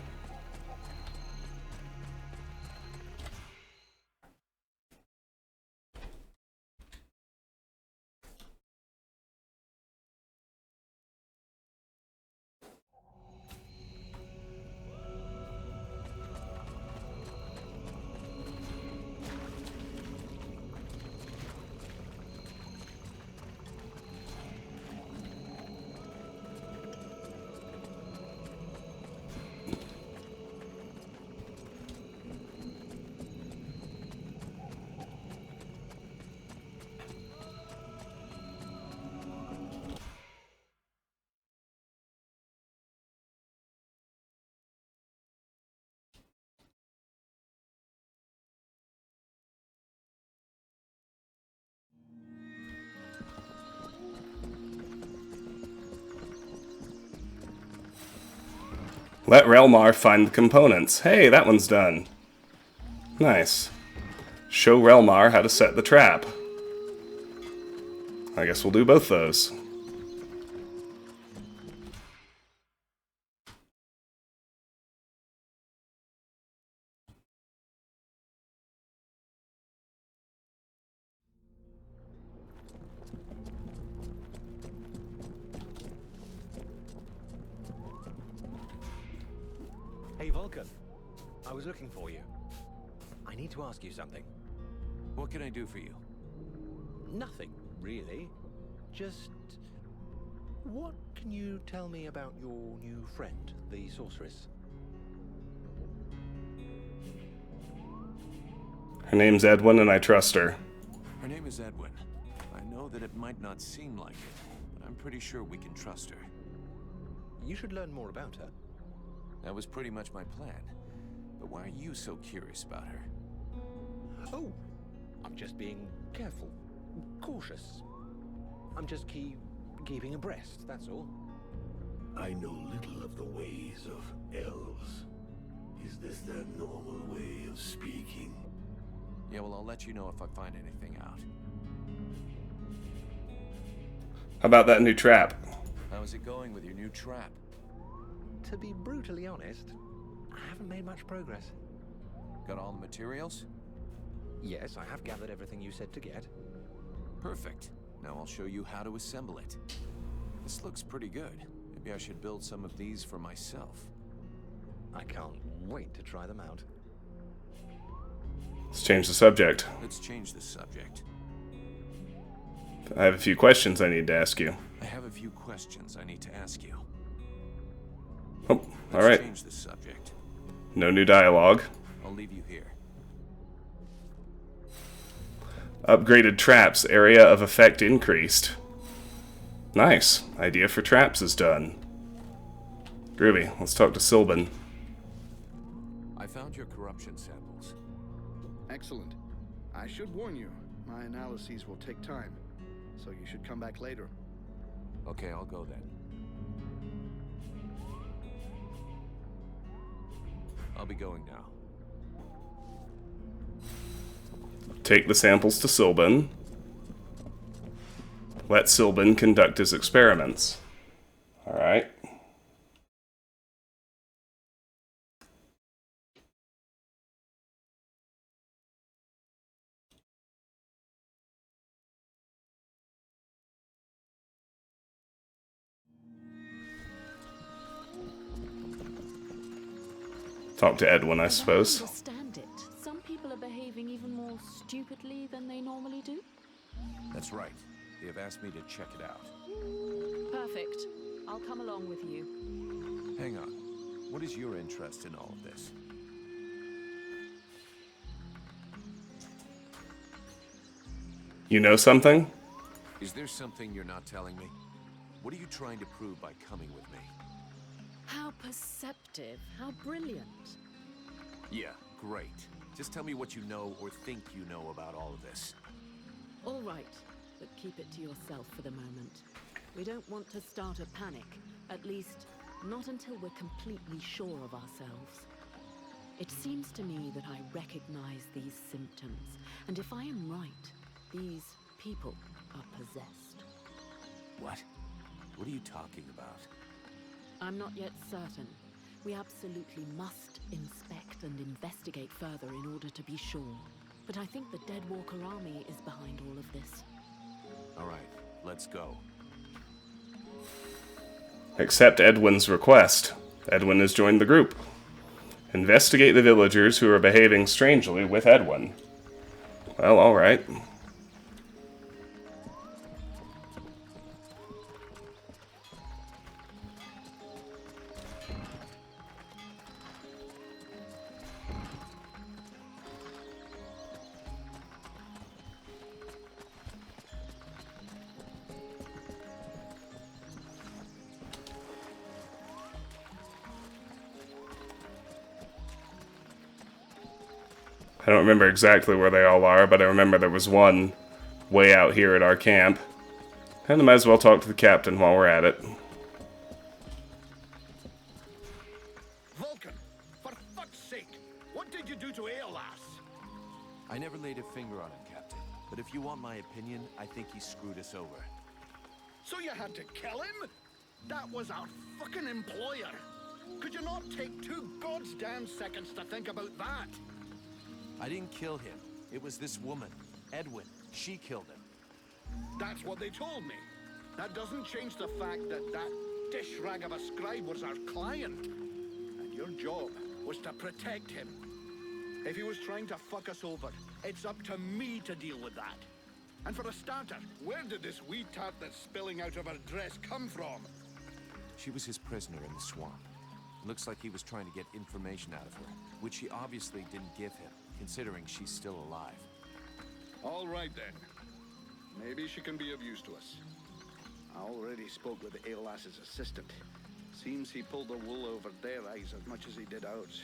A: Let Relmar find the components. Hey, that one's done. Nice. Show Relmar how to set the trap. I guess we'll do both those.
I: Hey, Vulcan. I was looking for you. I need to ask you something.
G: What can I do for you?
I: Nothing, really. Just... what can you tell me about your new friend, the sorceress?
A: Her name's Edwen, and I trust her.
G: Her name is Edwen. I know that it might not seem like it, but I'm pretty sure we can trust her.
I: You should learn more about her.
G: That was pretty much my plan. But why are you so curious about her?
I: Oh, I'm just being careful, cautious. I'm just keeping abreast, that's all.
F: I know little of the ways of elves. Is this their normal way of speaking?
G: Yeah, well, I'll let you know if I find anything out.
A: How about that new trap?
G: How's it going with your new trap?
I: To be brutally honest, I haven't made much progress.
G: Got all the materials?
I: Yes, I have gathered everything you said to get.
G: Perfect. Now I'll show you how to assemble it. This looks pretty good. Maybe I should build some of these for myself.
I: I can't wait to try them out.
A: Let's change the subject.
G: Let's change the subject.
A: I have a few questions I need to ask you.
G: I have a few questions I need to ask you.
A: Oh,
G: Let's
A: alright.
G: change the subject.
A: No new dialogue.
G: I'll leave you here.
A: Upgraded traps. Area of effect increased. Nice. Idea for traps is done. Groovy. Let's talk to Sylvan.
G: I found your corruption samples.
J: Excellent. I should warn you, my analyses will take time, so you should come back later.
G: Okay, I'll go then. I'll be going now.
A: Take the samples to Sylvan. Let Sylvan conduct his experiments. Alright. Talk to Edwin, I suppose.
E: I don't understand it. Some people are behaving even more stupidly than they normally do.
G: That's right. They have asked me to check it out.
E: Perfect. I'll come along with you.
G: Hang on. What is your interest in all of this?
A: You know something?
G: Is there something you're not telling me? What are you trying to prove by coming with me?
E: How perceptive, how brilliant.
G: Yeah, great. Just tell me what you know or think you know about all of this.
E: All right, but keep it to yourself for the moment. We don't want to start a panic, at least not until we're completely sure of ourselves. It seems to me that I recognize these symptoms, and if I am right, these people are possessed.
G: What? What are you talking about?
E: I'm not yet certain. We absolutely must inspect and investigate further in order to be sure. But I think the Deadwalker army is behind all of this.
G: All right, let's go.
A: Accept Edwin's request. Edwin has joined the group. Investigate the villagers who are behaving strangely with Edwin. Well, alright. I don't remember exactly where they all are, but I remember there was one way out here at our camp. And I might as well talk to the captain while we're at it.
D: Vulcan, for fuck's sake, what did you do to Aeolas?
G: I never laid a finger on him, Captain. But if you want my opinion, I think he screwed us over.
D: So you had to kill him? That was our fucking employer. Could you not take 2 goddamn seconds to think about that?
G: I didn't kill him. It was this woman, Edwen. She killed him.
D: That's what they told me. That doesn't change the fact that that dish rag of a scribe was our client. And your job was to protect him. If he was trying to fuck us over, it's up to me to deal with that. And for a starter, where did this wee tart that's spilling out of her dress come from?
G: She was his prisoner in the swamp. Looks like he was trying to get information out of her, which he obviously didn't give him, considering she's still alive.
J: All right, then. Maybe she can be of use to us.
D: I already spoke with Aeolas's assistant. Seems he pulled the wool over their eyes as much as he did ours.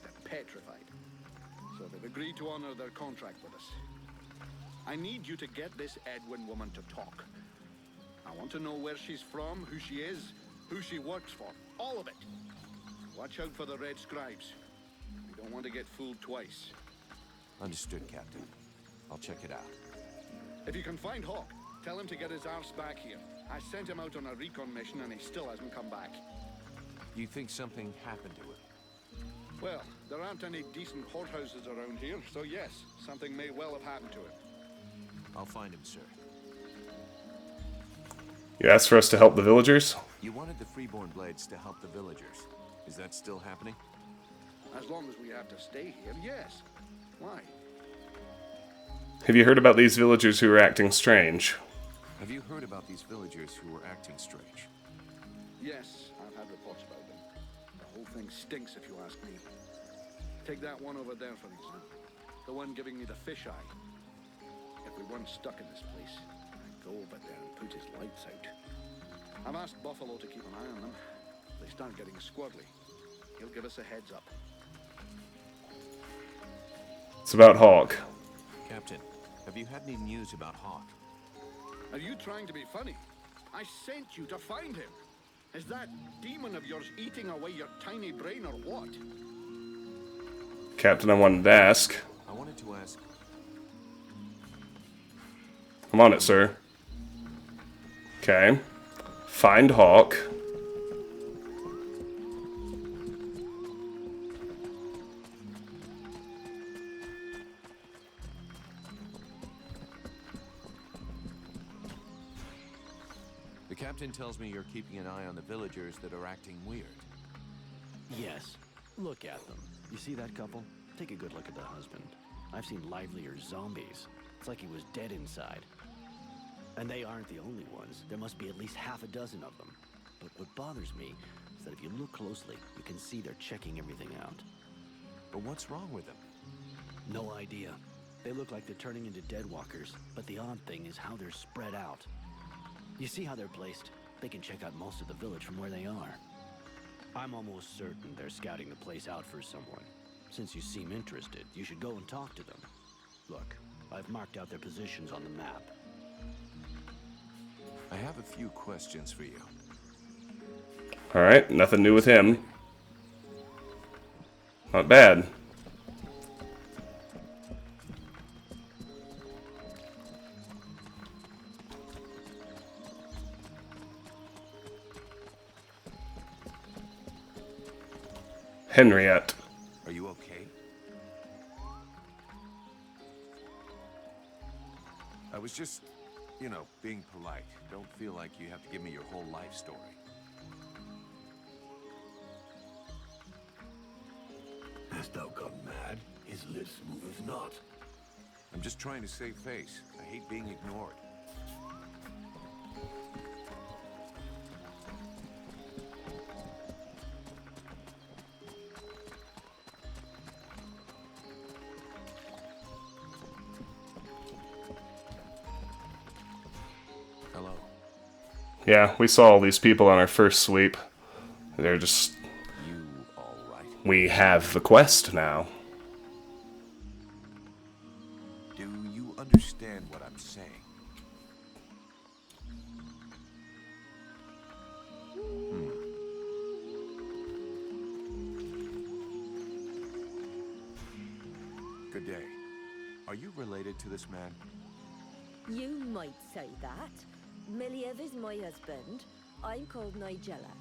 D: They're petrified.
J: So they've agreed to honor their contract with us. I need you to get this Edwen woman to talk. I want to know where she's from, who she is, who she works for. All of it. Watch out for the Red Scribes. We don't want to get fooled twice.
G: Understood, Captain. I'll check it out.
J: If you can find Hawk, tell him to get his arse back here. I sent him out on a recon mission and he still hasn't come back.
G: You think something happened to him?
J: Well, there aren't any decent whorehouses around here, so yes, something may well have happened to him.
G: I'll find him, sir.
A: You asked for us to help the villagers?
G: You wanted the Freeborn Blades to help the villagers. Is that still happening?
J: As long as we have to stay here, yes. Why?
A: Have you heard about these villagers who are acting strange?
G: Have you heard about these villagers who were acting strange?
J: Yes, I've had reports about them. The whole thing stinks if you ask me. Take that one over there, for example. The one giving me the fisheye. If we weren't stuck in this place, I'd go over there and put his lights out. I've asked Buffalo to keep an eye on them. If they start getting squirrely, he'll give us a heads up.
A: It's about Hawk.
G: Captain, have you had any news about Hawk?
J: Are you trying to be funny? I sent you to find him. Is that demon of yours eating away your tiny brain or what?
A: Captain, I wanted to ask.
G: I wanted to ask...
A: I'm on it, sir. Okay. Find Hawk.
G: The captain tells me you're keeping an eye on the villagers that are acting weird.
L: Yes. Look at them. You see that couple? Take a good look at the husband. I've seen livelier zombies. It's like he was dead inside. And they aren't the only ones. There must be at least half a dozen of them. But what bothers me is that if you look closely, you can see they're checking everything out.
G: But what's wrong with them?
L: No idea. They look like they're turning into deadwalkers, but the odd thing is how they're spread out. You see how they're placed? They can check out most of the village from where they are. I'm almost certain they're scouting the place out for someone. Since you seem interested, you should go and talk to them. Look, I've marked out their positions on the map.
G: I have a few questions for you.
A: Alright, nothing new with him. Not bad. Henriette.
G: Are you okay? I was just, being polite. Don't feel like you have to give me your whole life story.
F: Hast thou gone mad? His lips moveth not.
G: I'm just trying to save face. I hate being ignored. Hello.
A: Yeah, we saw all these people on our first sweep. They're just...
G: You all right?
A: We have the quest now.
G: Do you understand what I'm saying? Good day. Are you related to this man?
M: You might say that. Miliev is my husband. I'm called Nigella.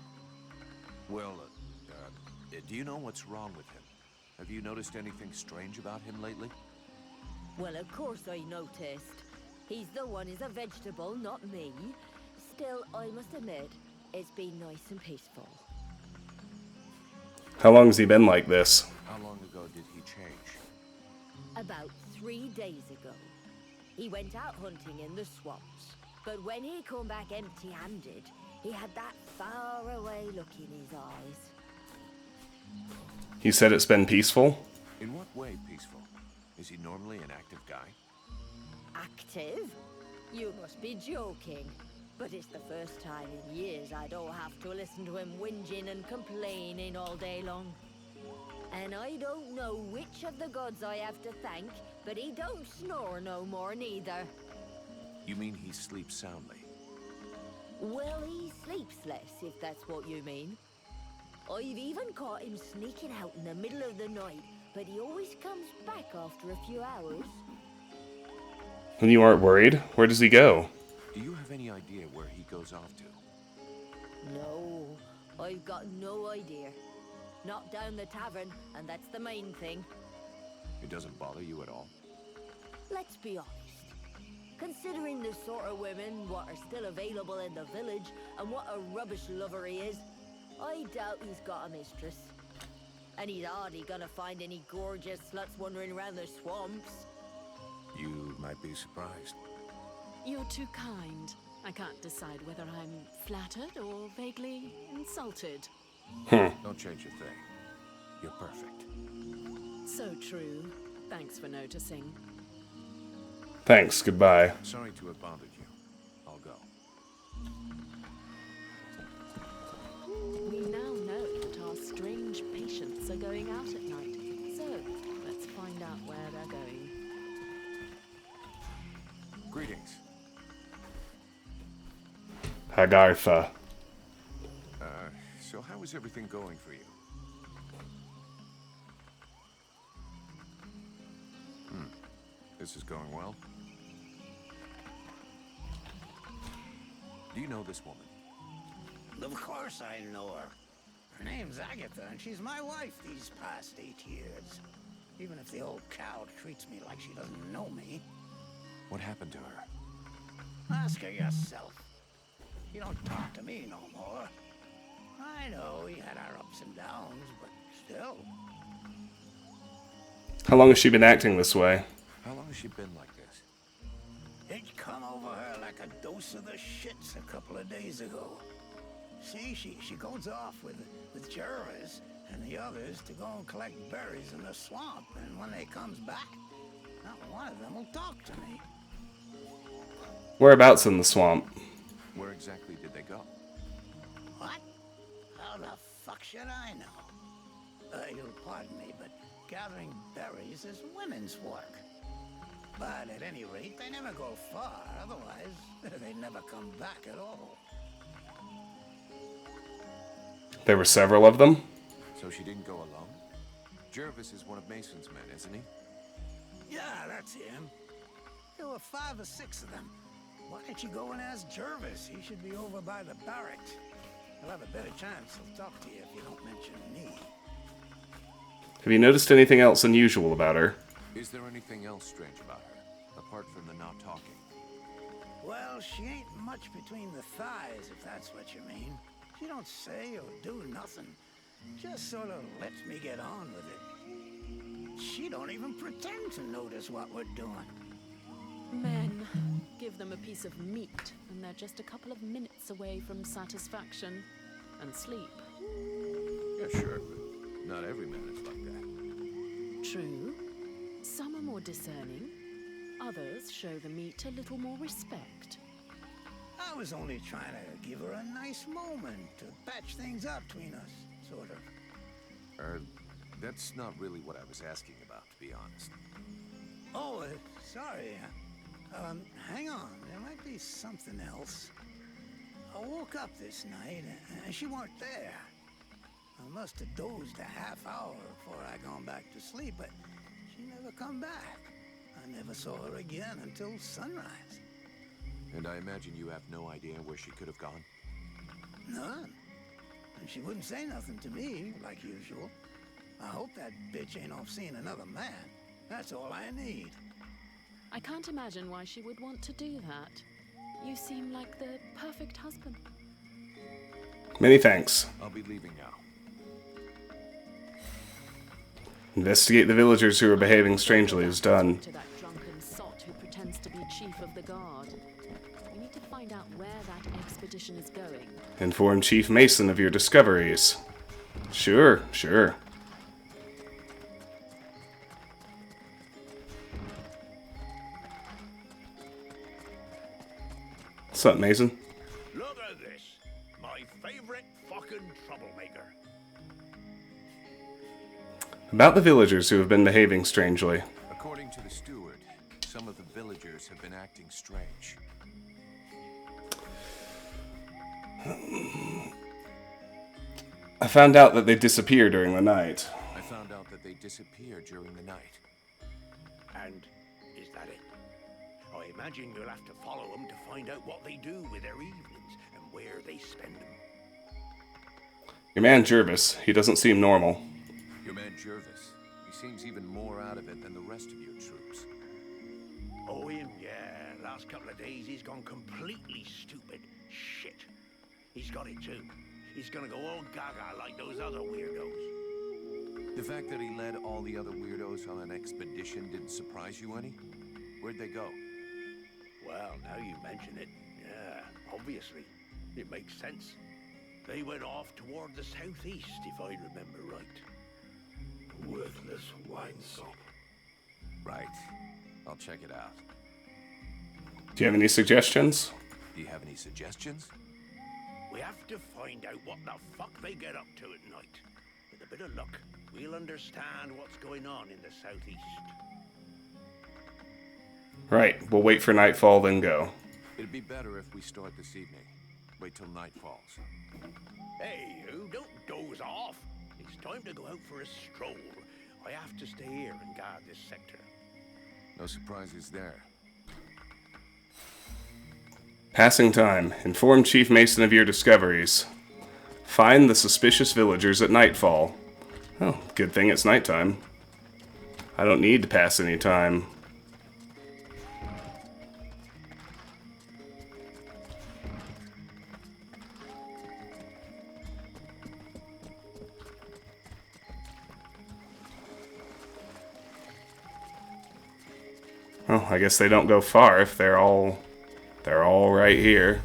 G: Well, do you know what's wrong with him? Have you noticed anything strange about him lately?
M: Well, of course I noticed. He's the one who's a vegetable, not me. Still, I must admit, it's been nice and peaceful.
A: How long has he been like this?
G: How long ago did he change?
M: About 3 days ago. He went out hunting in the swamps. But when he come back empty-handed, he had that far-away look in his eyes.
A: He said it's been peaceful?
G: In what way peaceful? Is he normally an active guy?
M: Active? You must be joking. But it's the first time in years I don't have to listen to him whinging and complaining all day long. And I don't know which of the gods I have to thank, but he don't snore no more neither.
G: You mean he sleeps soundly?
M: Well, he sleeps less, if that's what you mean. I've even caught him sneaking out in the middle of the night, but he always comes back after a few hours.
A: And you aren't worried? Where does he go?
G: Do you have any idea where he goes off to?
M: No, I've got no idea. Not down the tavern, and that's the main thing.
G: It doesn't bother you at all?
M: Let's be honest. Considering the sort of women what are still available in the village, and what a rubbish lover he is, I doubt he's got a mistress. And he's hardly gonna find any gorgeous sluts wandering around the swamps.
G: You might be surprised.
E: You're too kind. I can't decide whether I'm flattered or vaguely insulted.
G: Don't change a thing. You're perfect.
E: So true. Thanks for noticing.
A: Thanks, goodbye.
G: Sorry to have bothered you. I'll go.
E: We now know that our strange patients are going out at night. So, let's find out where they're going.
G: Greetings.
A: Hagartha.
G: So how is everything going for you? This is going well? Do you know this woman?
D: Of course I know her. Her name's Agatha, and she's my wife these past 8 years. Even if the old cow treats me like she doesn't know me.
G: What happened to her?
D: Ask her yourself. You don't talk to me no more. I know we had our ups and downs, but still.
A: How long has she been acting this way?
G: How long has she been like this?
D: It come over her like a dose of the shits a couple of days ago. See, she goes off with Jervis and the others to go and collect berries in the swamp, and when they comes back, Not one of them will talk to me.
A: Whereabouts in the swamp?
G: Where exactly did they go?
D: What? How the fuck should I know? You'll pardon me, but gathering berries is women's work. But at any rate, they never go far. Otherwise, they never come back at all.
A: There were several of them?
G: So she didn't go alone? Jervis is one of Mason's men, isn't he?
D: Yeah, that's him. There were 5 or 6 of them. Why don't you go and ask Jervis? He should be over by the barracks. He'll have a better chance. He'll talk to you if you don't mention me.
A: Have you noticed anything else unusual about her?
G: Is there anything else strange about her, apart from the not talking?
D: Well, she ain't much between the thighs, if that's what you mean. She don't say or do nothing. Just sort of lets me get on with it. She don't even pretend to notice what we're doing.
E: Men, give them a piece of meat, and they're just a couple of minutes away from satisfaction and sleep.
G: Yeah, sure, but not every man is like that.
E: True. Some are more discerning. Others show the meat a little more respect.
D: I was only trying to give her a nice moment to patch things up between us, sort of.
G: That's not really what I was asking about, to be honest.
D: Oh, sorry. Hang on. There might be something else. I woke up this night, and she weren't there. I must have dozed a half hour before I gone back to sleep, but she never come back. I never saw her again until sunrise.
G: And I imagine you have no idea where she could have gone?
D: None. And she wouldn't say nothing to me, like usual. I hope that bitch ain't off seeing another man. That's all I need.
E: I can't imagine why she would want to do that. You seem like the perfect husband.
A: Many thanks.
G: I'll be leaving now.
A: Investigate the villagers who are behaving strangely is done.
E: To that drunken sot who pretends to be chief of the guard. We need to find out where that expedition is going.
A: Inform Chief Mason of your discoveries. Sure. What's up, Mason?
F: Look at this. My favorite fucking troublemaker.
A: About the villagers who have been behaving strangely.
G: According to the steward, some of the villagers have been acting strange.
A: I found out that they disappear during the night.
G: I found out that they disappear during the night.
F: And is that it? I imagine you'll have to follow them to find out what they do with their evenings and where they spend them.
A: Your man Jervis, he doesn't seem normal.
G: Your man Jervis, he seems even more out of it than the rest of your troops.
F: Oh, him, yeah. Last couple of days he's gone completely stupid. Shit. He's got it too. He's gonna go all gaga like those other weirdos.
G: The fact that he led all the other weirdos on an expedition didn't surprise you any? Where'd they go?
F: Well, now you mention it, yeah, obviously. It makes sense. They went off toward the southeast, if I remember right.
N: Worthless wine sop.
G: Right. I'll check it out.
A: Do you have any suggestions?
G: Do you have any suggestions?
F: We have to find out what the fuck they get up to at night. With a bit of luck, we'll understand what's going on in the southeast.
A: Right, we'll wait for nightfall, then go.
G: It'd be better if we start this evening. Wait till night falls.
F: Hey, you don't doze off. It's time to go out for a stroll. I have to stay here and guard this sector.
G: No surprises there.
A: Passing time. Inform Chief Mason of your discoveries. Find the suspicious villagers at nightfall. Oh, good thing it's nighttime. I don't need to pass any time. Oh, I guess they don't go far if they're all right here.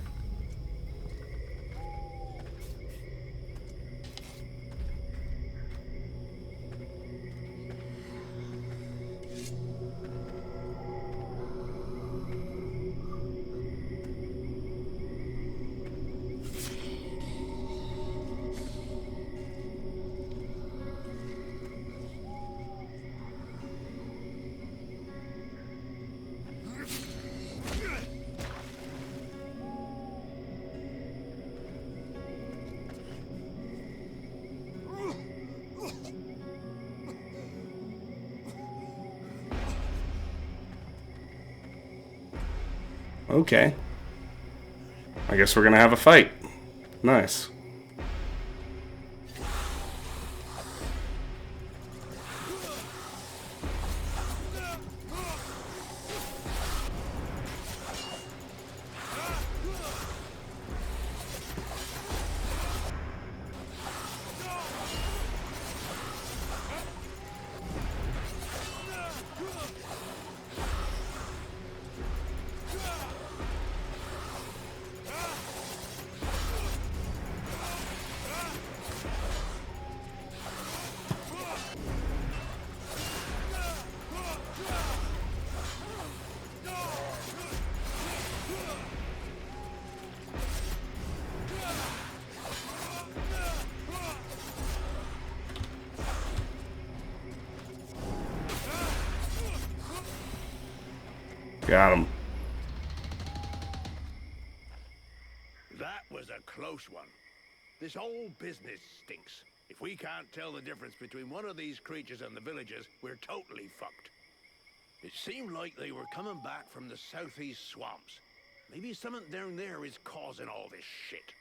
A: Okay. I guess we're gonna have a fight. Nice. Got him.
F: That was a close one. This whole business stinks. If we can't tell the difference between one of these creatures and the villagers, we're totally fucked. It seemed like they were coming back from the southeast swamps. Maybe something down there is causing all this shit.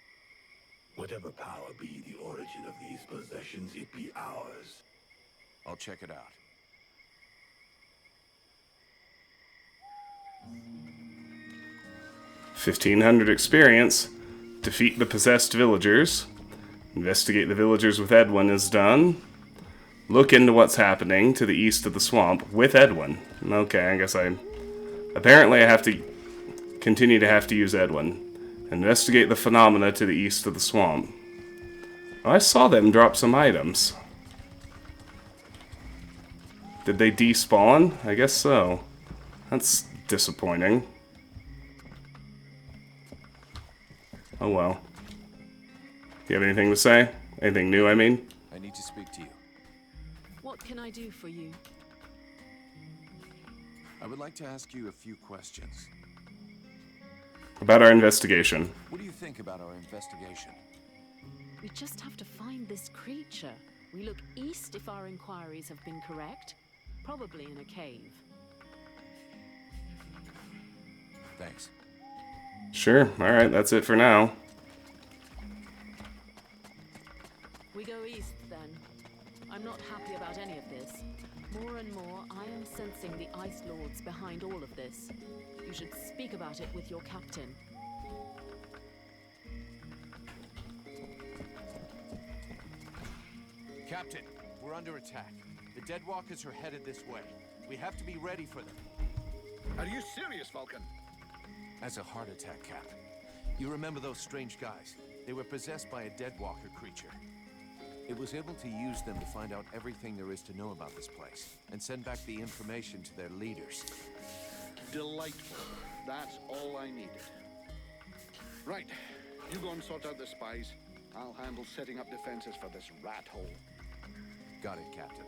F: Whatever power be the origin of these possessions, it be ours.
G: I'll check it out.
A: $1,500 experience. Defeat the possessed villagers. Investigate the villagers with Edwen is done. Look into what's happening to the east of the swamp with Edwen. Okay, I guess apparently I have to continue to have to use Edwen. Investigate the phenomena to the east of the swamp. Oh, I saw them drop some items. Did they despawn? I guess so. That's disappointing. Oh well. Do you have anything to say? Anything new, I mean?
G: I need to speak to you.
E: What can I do for you?
G: I would like to ask you a few questions.
A: About our investigation.
G: What do you think about our investigation?
E: We just have to find this creature. We look east if our inquiries have been correct. Probably in a cave.
G: Thanks.
A: Sure, alright, that's it for now.
E: We go east, then. I'm not happy about any of this. More and more, I am sensing the Ice Lords behind all of this. You should speak about it with your captain.
G: Captain, we're under attack. The Deadwalkers are headed this way. We have to be ready for them.
J: Are you serious, Falcon?
G: That's a heart attack, Cap. You remember those strange guys? They were possessed by a Deadwalker creature. It was able to use them to find out everything there is to know about this place, and send back the information to their leaders.
J: Delightful. That's all I needed. Right. You go and sort out the spies. I'll handle setting up defenses for this rat hole.
G: Got it, Captain.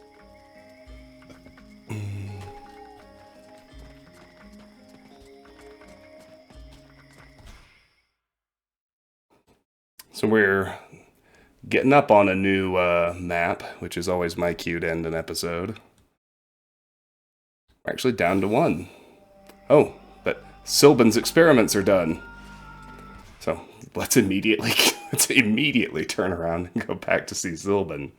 A: So we're getting up on a new map, which is always my cue to end an episode. We're actually down to 1. Oh, but Sylvan's experiments are done. So let's immediately turn around and go back to see Sylvan.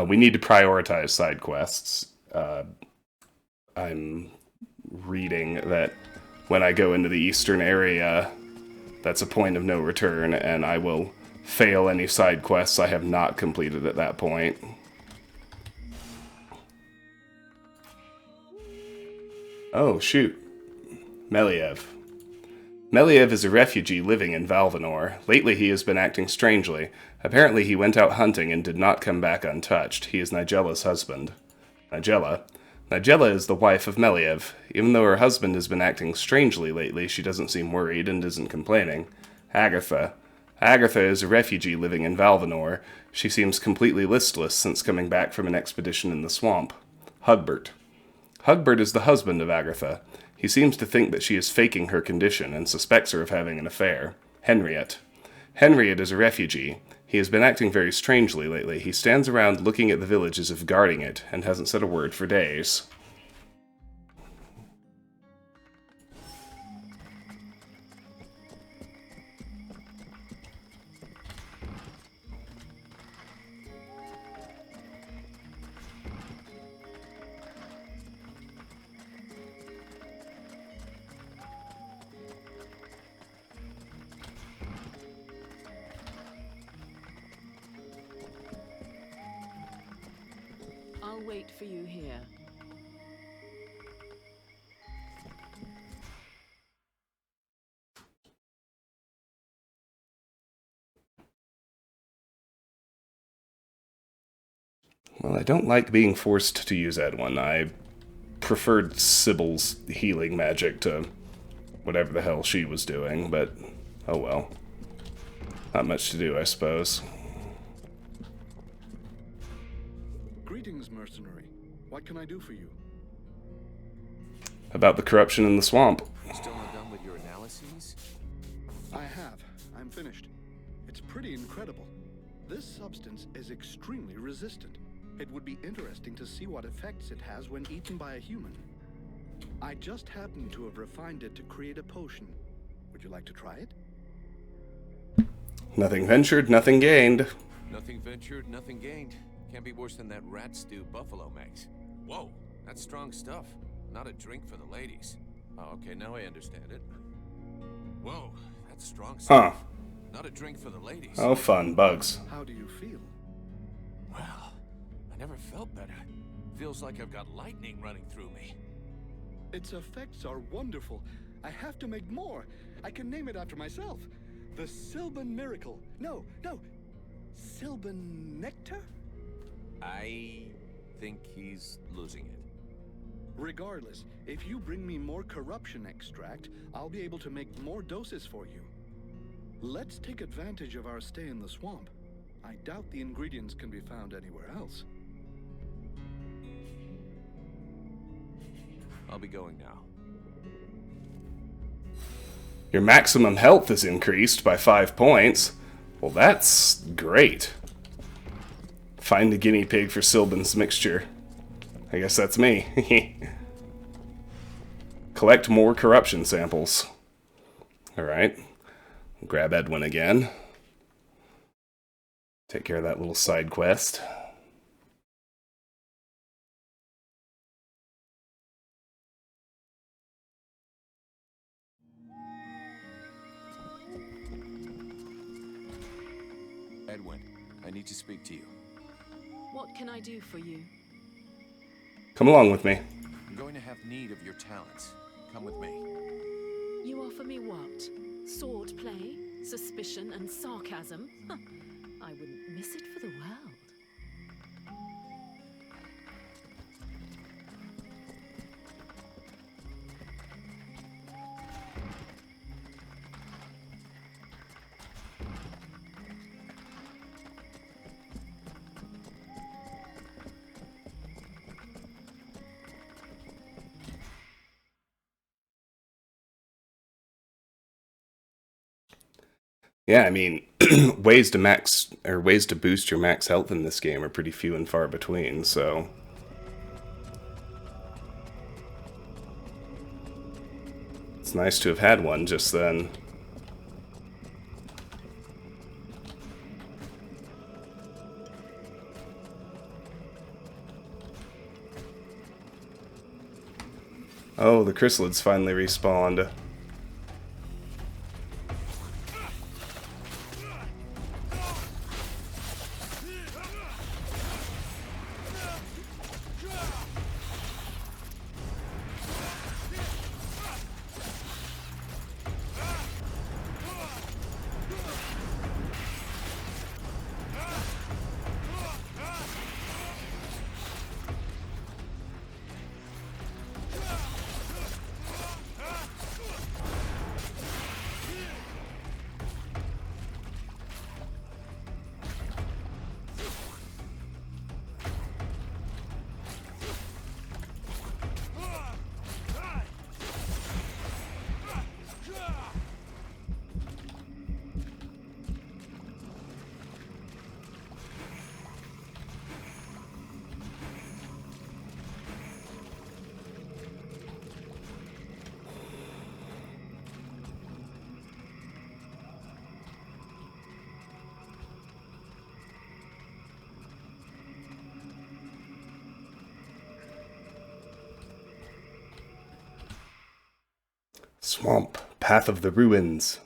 A: We need to prioritize side quests. I'm reading that when I go into the eastern area, that's a point of no return, and I will fail any side quests I have not completed at that point. Oh, shoot. Meliev. Meliev is a refugee living in Valvanor. Lately he has been acting strangely. Apparently he went out hunting and did not come back untouched. He is Nigella's husband. Nigella is the wife of Meliev. Even though her husband has been acting strangely lately, she doesn't seem worried and isn't complaining. Agatha. Agatha is a refugee living in Valvanor. She seems completely listless since coming back from an expedition in the swamp. Hugbert. Hugbert is the husband of Agatha. He seems to think that she is faking her condition and suspects her of having an affair. Henriette. Henriette is a refugee. He has been acting very strangely lately. He stands around looking at the village as if guarding it, and hasn't said a word for days.
E: I'll wait for you here.
A: Well, I don't like being forced to use Edwen. I preferred Sybil's healing magic to whatever the hell she was doing, but oh well. Not much to do, I suppose.
J: Greetings, mercenary. What can I do for you?
A: About the corruption in the swamp.
G: Still not done with your analyses?
J: I have. I'm finished. It's pretty incredible. This substance is extremely resistant. It would be interesting to see what effects it has when eaten by a human. I just happen to have refined it to create a potion. Would you like to try it?
A: Nothing ventured, nothing gained.
G: Nothing ventured, nothing gained. Can't be worse than that rat stew Buffalo makes. Whoa, that's strong stuff. Not a drink for the ladies. Oh, okay, now I understand it. Whoa, that's strong stuff.
A: Huh.
G: Not a drink for the ladies.
A: Oh, fun. Bugs.
J: How do you feel?
G: Well, I never felt better. Feels like I've got lightning running through me.
J: Its effects are wonderful. I have to make more. I can name it after myself. The Sylvan Miracle. No. Sylvan Nectar?
G: I think he's losing it.
J: Regardless, if you bring me more corruption extract, I'll be able to make more doses for you. Let's take advantage of our stay in the swamp. I doubt the ingredients can be found anywhere else.
G: I'll be going now.
A: Your maximum health is increased by 5 points. Well, that's great. Find a guinea pig for Sylvan's mixture. I guess that's me. Collect more corruption samples. Alright. Grab Edwen again. Take care of that little side quest.
G: Edwen, I need to speak to you.
E: What can I do for you?
A: Come along with me.
G: I'm going to have need of your talents. Come with me.
E: You offer me what? Sword play, suspicion, and sarcasm? Huh. I wouldn't miss it for the world.
A: Yeah, I mean, ways to boost your max health in this game are pretty few and far between, so it's nice to have had one just then. Oh, the chrysalids finally respawned. Swamp, Path of the Ruins.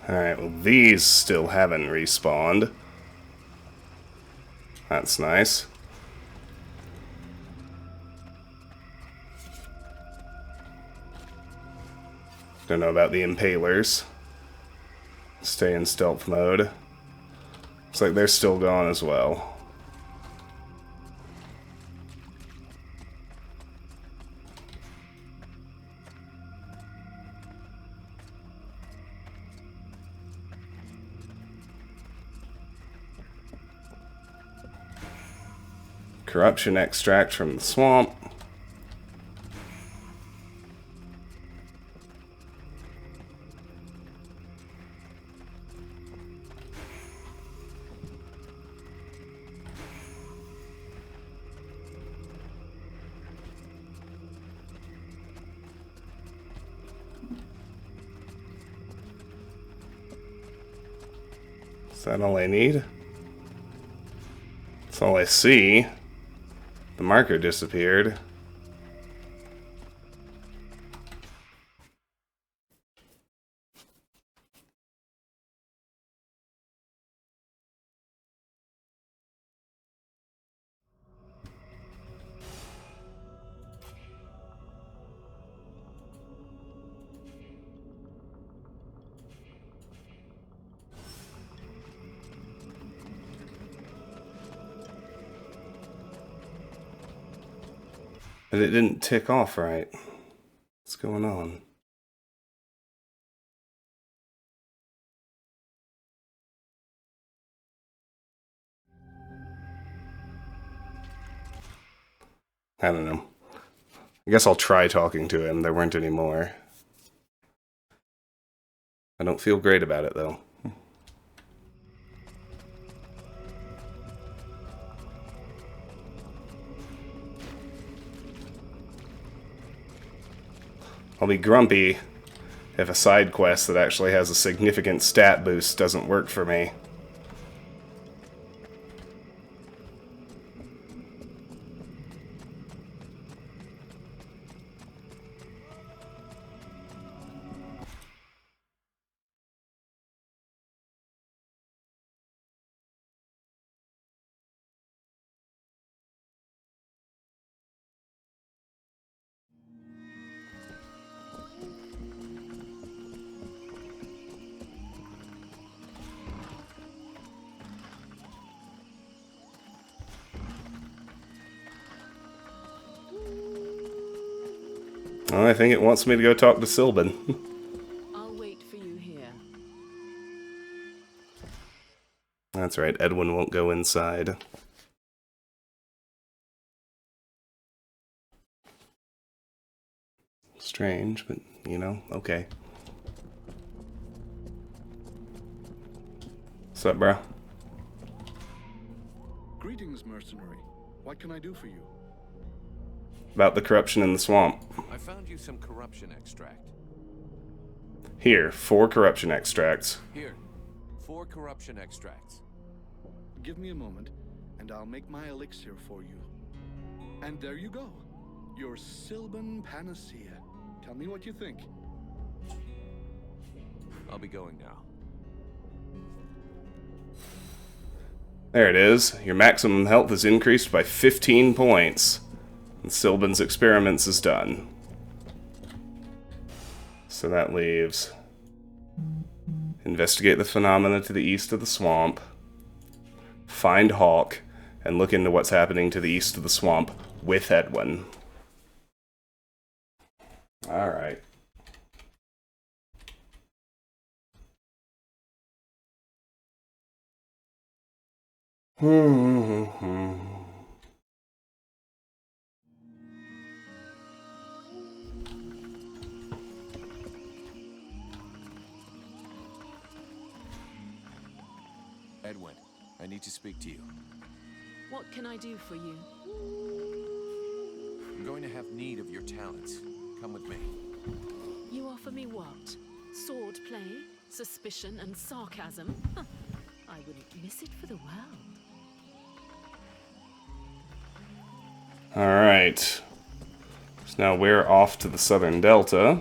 A: Alright, well these still haven't respawned. That's nice. Don't know about the impalers. Stay in stealth mode. Looks like they're still gone as well. Corruption extract from the swamp. Is that all I need? That's all I see. The marker disappeared. But it didn't tick off right. What's going on? I don't know. I guess I'll try talking to him. There weren't any more. I don't feel great about it, though. I'll be grumpy if a side quest that actually has a significant stat boost doesn't work for me. Well, I think it wants me to go talk to Sylvan.
E: I'll wait for you here.
A: That's right, Edwen won't go inside. Strange, but, you know, okay. What's up, bro?
J: Greetings, mercenary. What can I do for you?
A: About the corruption in the swamp.
G: I found you some corruption extract.
A: Here, 4 corruption extracts.
G: Here, 4 corruption extracts.
J: Give me a moment, and I'll make my elixir for you. And there you go. Your Sylvan Panacea. Tell me what you think.
G: I'll be going now.
A: There it is. Your maximum health is increased by 15 points. And Sylvan's experiments is done. So that leaves... investigate the phenomena to the east of the swamp. Find Hawk. And look into what's happening to the east of the swamp with Edwen. Alright.
G: Edwen, I need to speak to you.
E: What can I do for you?
G: I'm going to have need of your talents. Come with me.
E: You offer me what? Sword play, suspicion, and sarcasm? Huh. I wouldn't miss it for the world.
A: Alright. So now we're off to the southern delta.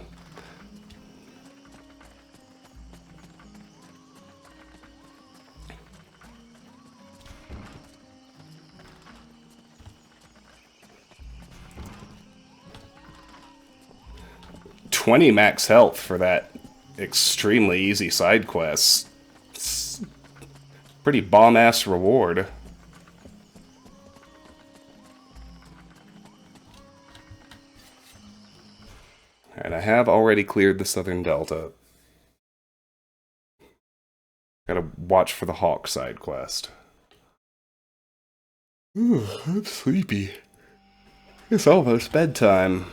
A: 20 max health for that extremely easy side quest. It's pretty bomb-ass reward. Alright, I have already cleared the Southern Delta. Gotta watch for the Hawk side quest. Ooh, I'm sleepy. It's almost bedtime.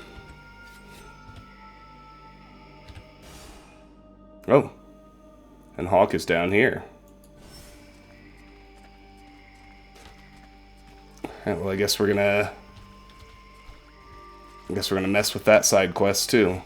A: Oh. And Hawk is down here. Alright, well, I guess we're gonna mess with that side quest too.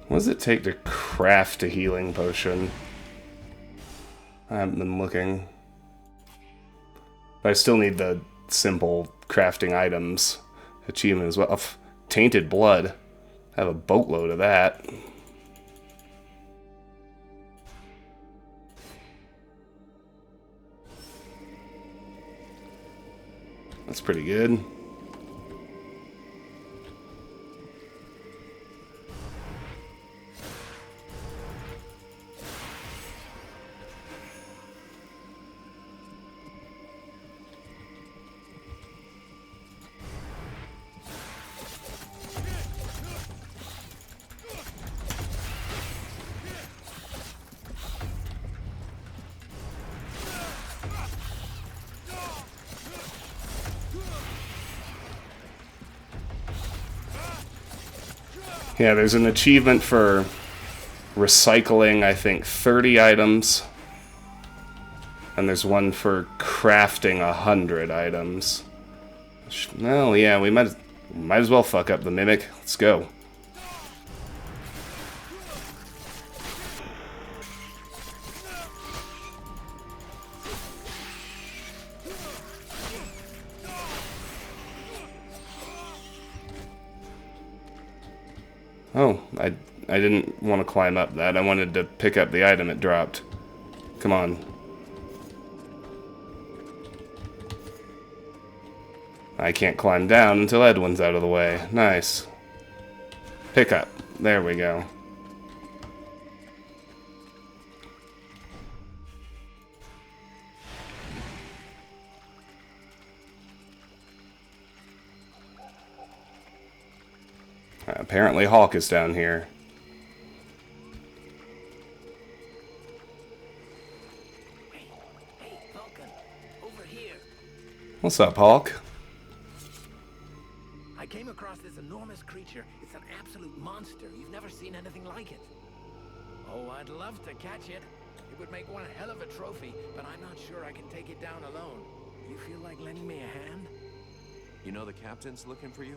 A: What does it take to craft a healing potion? I haven't been looking. But I still need the simple crafting items achievement as well. Tainted blood. I have a boatload of that. That's pretty good. Yeah, there's an achievement for recycling, I think, 30 items. And there's one for crafting 100 items. Well, yeah, we might as well fuck up the Mimic. Let's go. Oh, I didn't want to climb up that. I wanted to pick up the item it dropped. Come on. I can't climb down until Edwin's out of the way. Nice. Pick up. There we go. Apparently Hawk is down here.
N: Hey, Vulcan, over here.
A: What's up, Hawk?
N: I came across this enormous creature. It's an absolute monster. You've never seen anything like it. Oh, I'd love to catch it. It would make one hell of a trophy, but I'm not sure I can take it down alone. You feel like lending me a hand?
G: You know the captain's looking for you?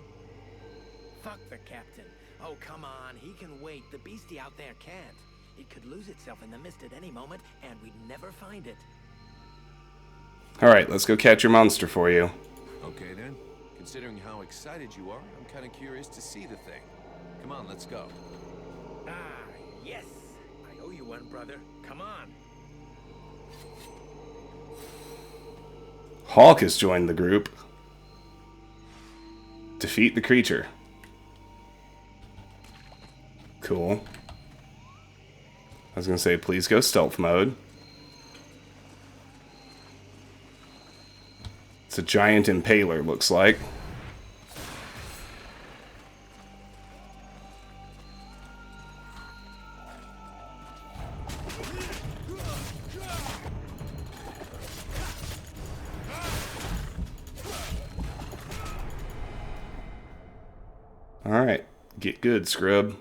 N: Fuck the captain. Oh, come on. He can wait. The beastie out there can't. It could lose itself in the mist at any moment, and we'd never find it.
A: Alright, let's go catch your monster for you.
G: Okay, then. Considering how excited you are, I'm kind of curious to see the thing. Come on, let's go.
N: Ah, yes. I owe you one, brother. Come on.
A: Hawk has joined the group. Defeat the creature. Cool. I was gonna say, please go stealth mode. It's a giant impaler, looks like. Alright. Get good, scrub.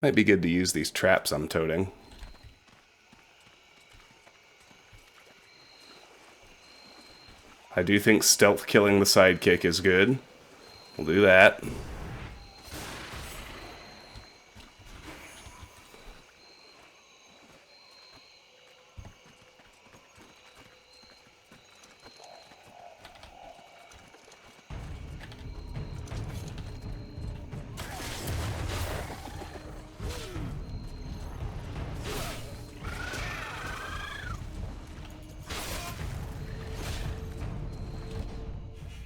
A: Might be good to use these traps I'm toting. I do think stealth killing the sidekick is good. We'll do that.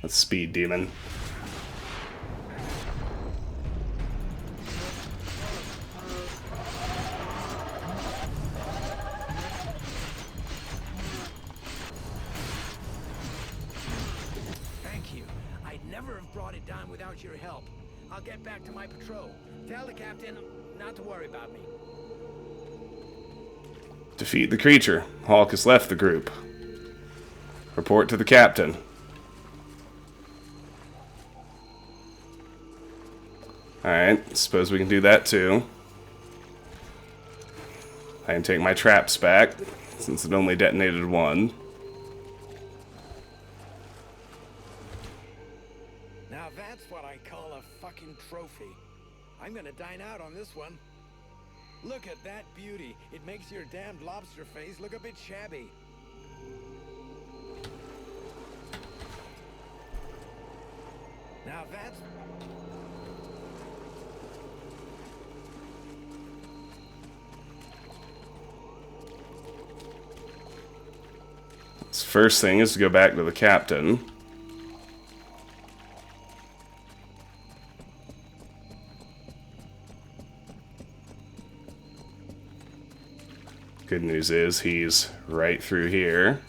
A: That's Speed Demon.
N: Thank you. I'd never have brought it down without your help. I'll get back to my patrol. Tell the captain not to worry about me.
A: Defeat the creature. Hawk has left the group. Report to the captain. Alright, suppose we can do that too. I can take my traps back, since it only detonated one.
N: Now that's what I call a fucking trophy. I'm gonna dine out on this one. Look at that beauty. It makes your damned lobster face look a bit shabby. Now that's...
A: First thing is to go back to the captain. Good news is he's right through here.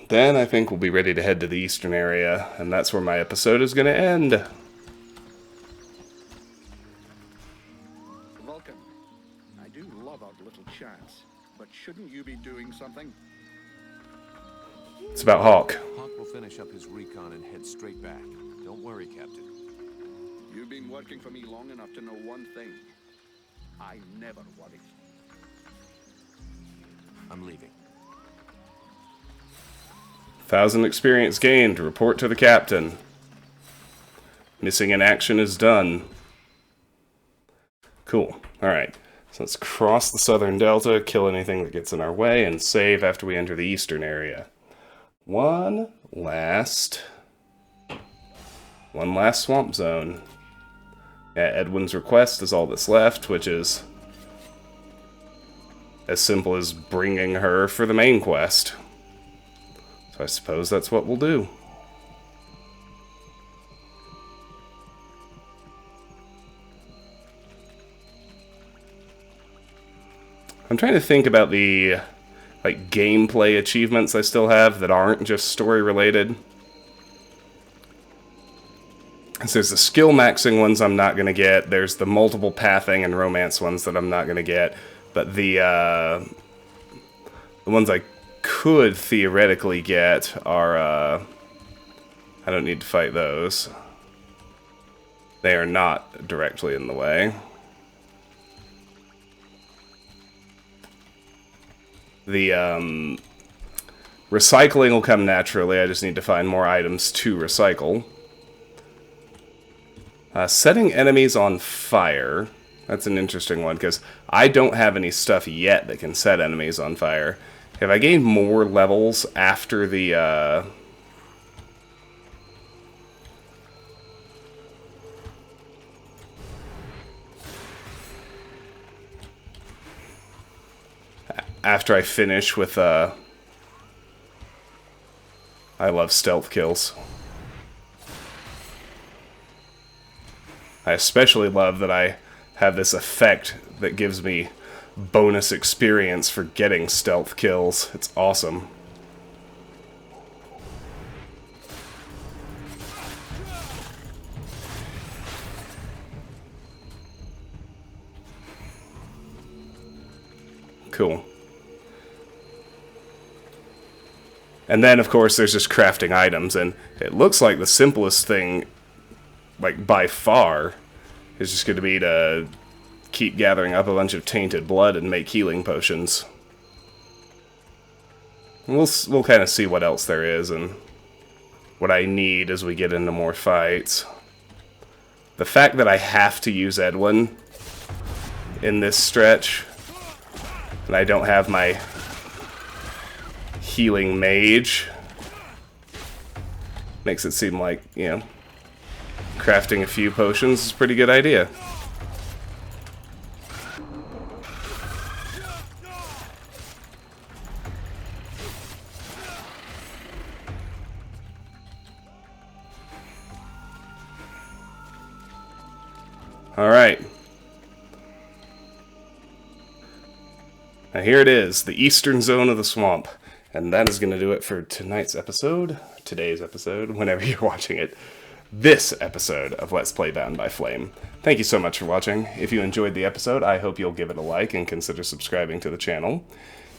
A: Then I think we'll be ready to head to the eastern area, and that's where my episode is going to end.
J: Vulcan, I do love our little chats, but shouldn't you be doing something?
A: It's about Hawk.
G: Hawk will finish up his recon and head straight back. Don't worry, Captain.
J: You've been working for me long enough to know one thing. I never worry.
G: I'm leaving.
A: 1,000 experience gained. Report to the captain. Missing in action is done. Cool. Alright. So let's cross the southern delta, kill anything that gets in our way, and save after we enter the eastern area. One last swamp zone. Yeah, Edwin's request is all that's left, which is as simple as bringing her for the main quest. So I suppose that's what we'll do. I'm trying to think about the gameplay achievements I still have that aren't just story related. So there's the skill maxing ones I'm not going to get. There's the multiple pathing and romance ones that I'm not going to get. But the ones I could theoretically get are, I don't need to fight those. They are not directly in the way. The recycling will come naturally. I just need to find more items to recycle. Setting enemies on fire. That's an interesting one, because I don't have any stuff yet that can set enemies on fire. Have I gained more levels after the, after I finish with, I love stealth kills. I especially love that I have this effect that gives me bonus experience for getting stealth kills. It's awesome. cool. And then, of course, there's just crafting items, and it looks like the simplest thing, like, by far, is just going to be to keep gathering up a bunch of tainted blood and make healing potions. And we'll kind of see what else there is and what I need as we get into more fights. The fact that I have to use Edwen in this stretch, and I don't have my healing mage, makes it seem like, you know, crafting a few potions is a pretty good idea. Alright. Now here it is, the eastern zone of the swamp. And that is going to do it for today's episode, whenever you're watching it. This episode of Let's Play Bound by Flame. Thank you so much for watching. If you enjoyed the episode, I hope you'll give it a like and consider subscribing to the channel.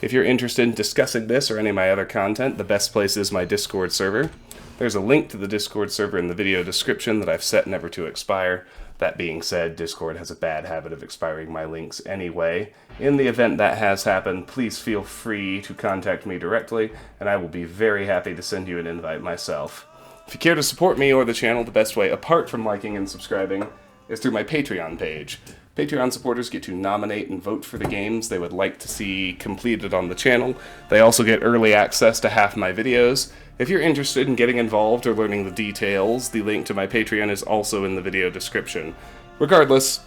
A: If you're interested in discussing this or any of my other content, the best place is my Discord server. There's a link to the Discord server in the video description that I've set never to expire. That being said, Discord has a bad habit of expiring my links anyway. In the event that has happened, please feel free to contact me directly, and I will be very happy to send you an invite myself. If you care to support me or the channel, the best way, apart from liking and subscribing, is through my Patreon page. Patreon supporters get to nominate and vote for the games they would like to see completed on the channel. They also get early access to half my videos. If you're interested in getting involved or learning the details, the link to my Patreon is also in the video description. Regardless,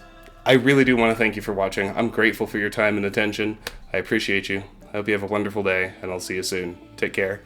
A: I really do want to thank you for watching. I'm grateful for your time and attention. I appreciate you. I hope you have a wonderful day, and I'll see you soon. Take care.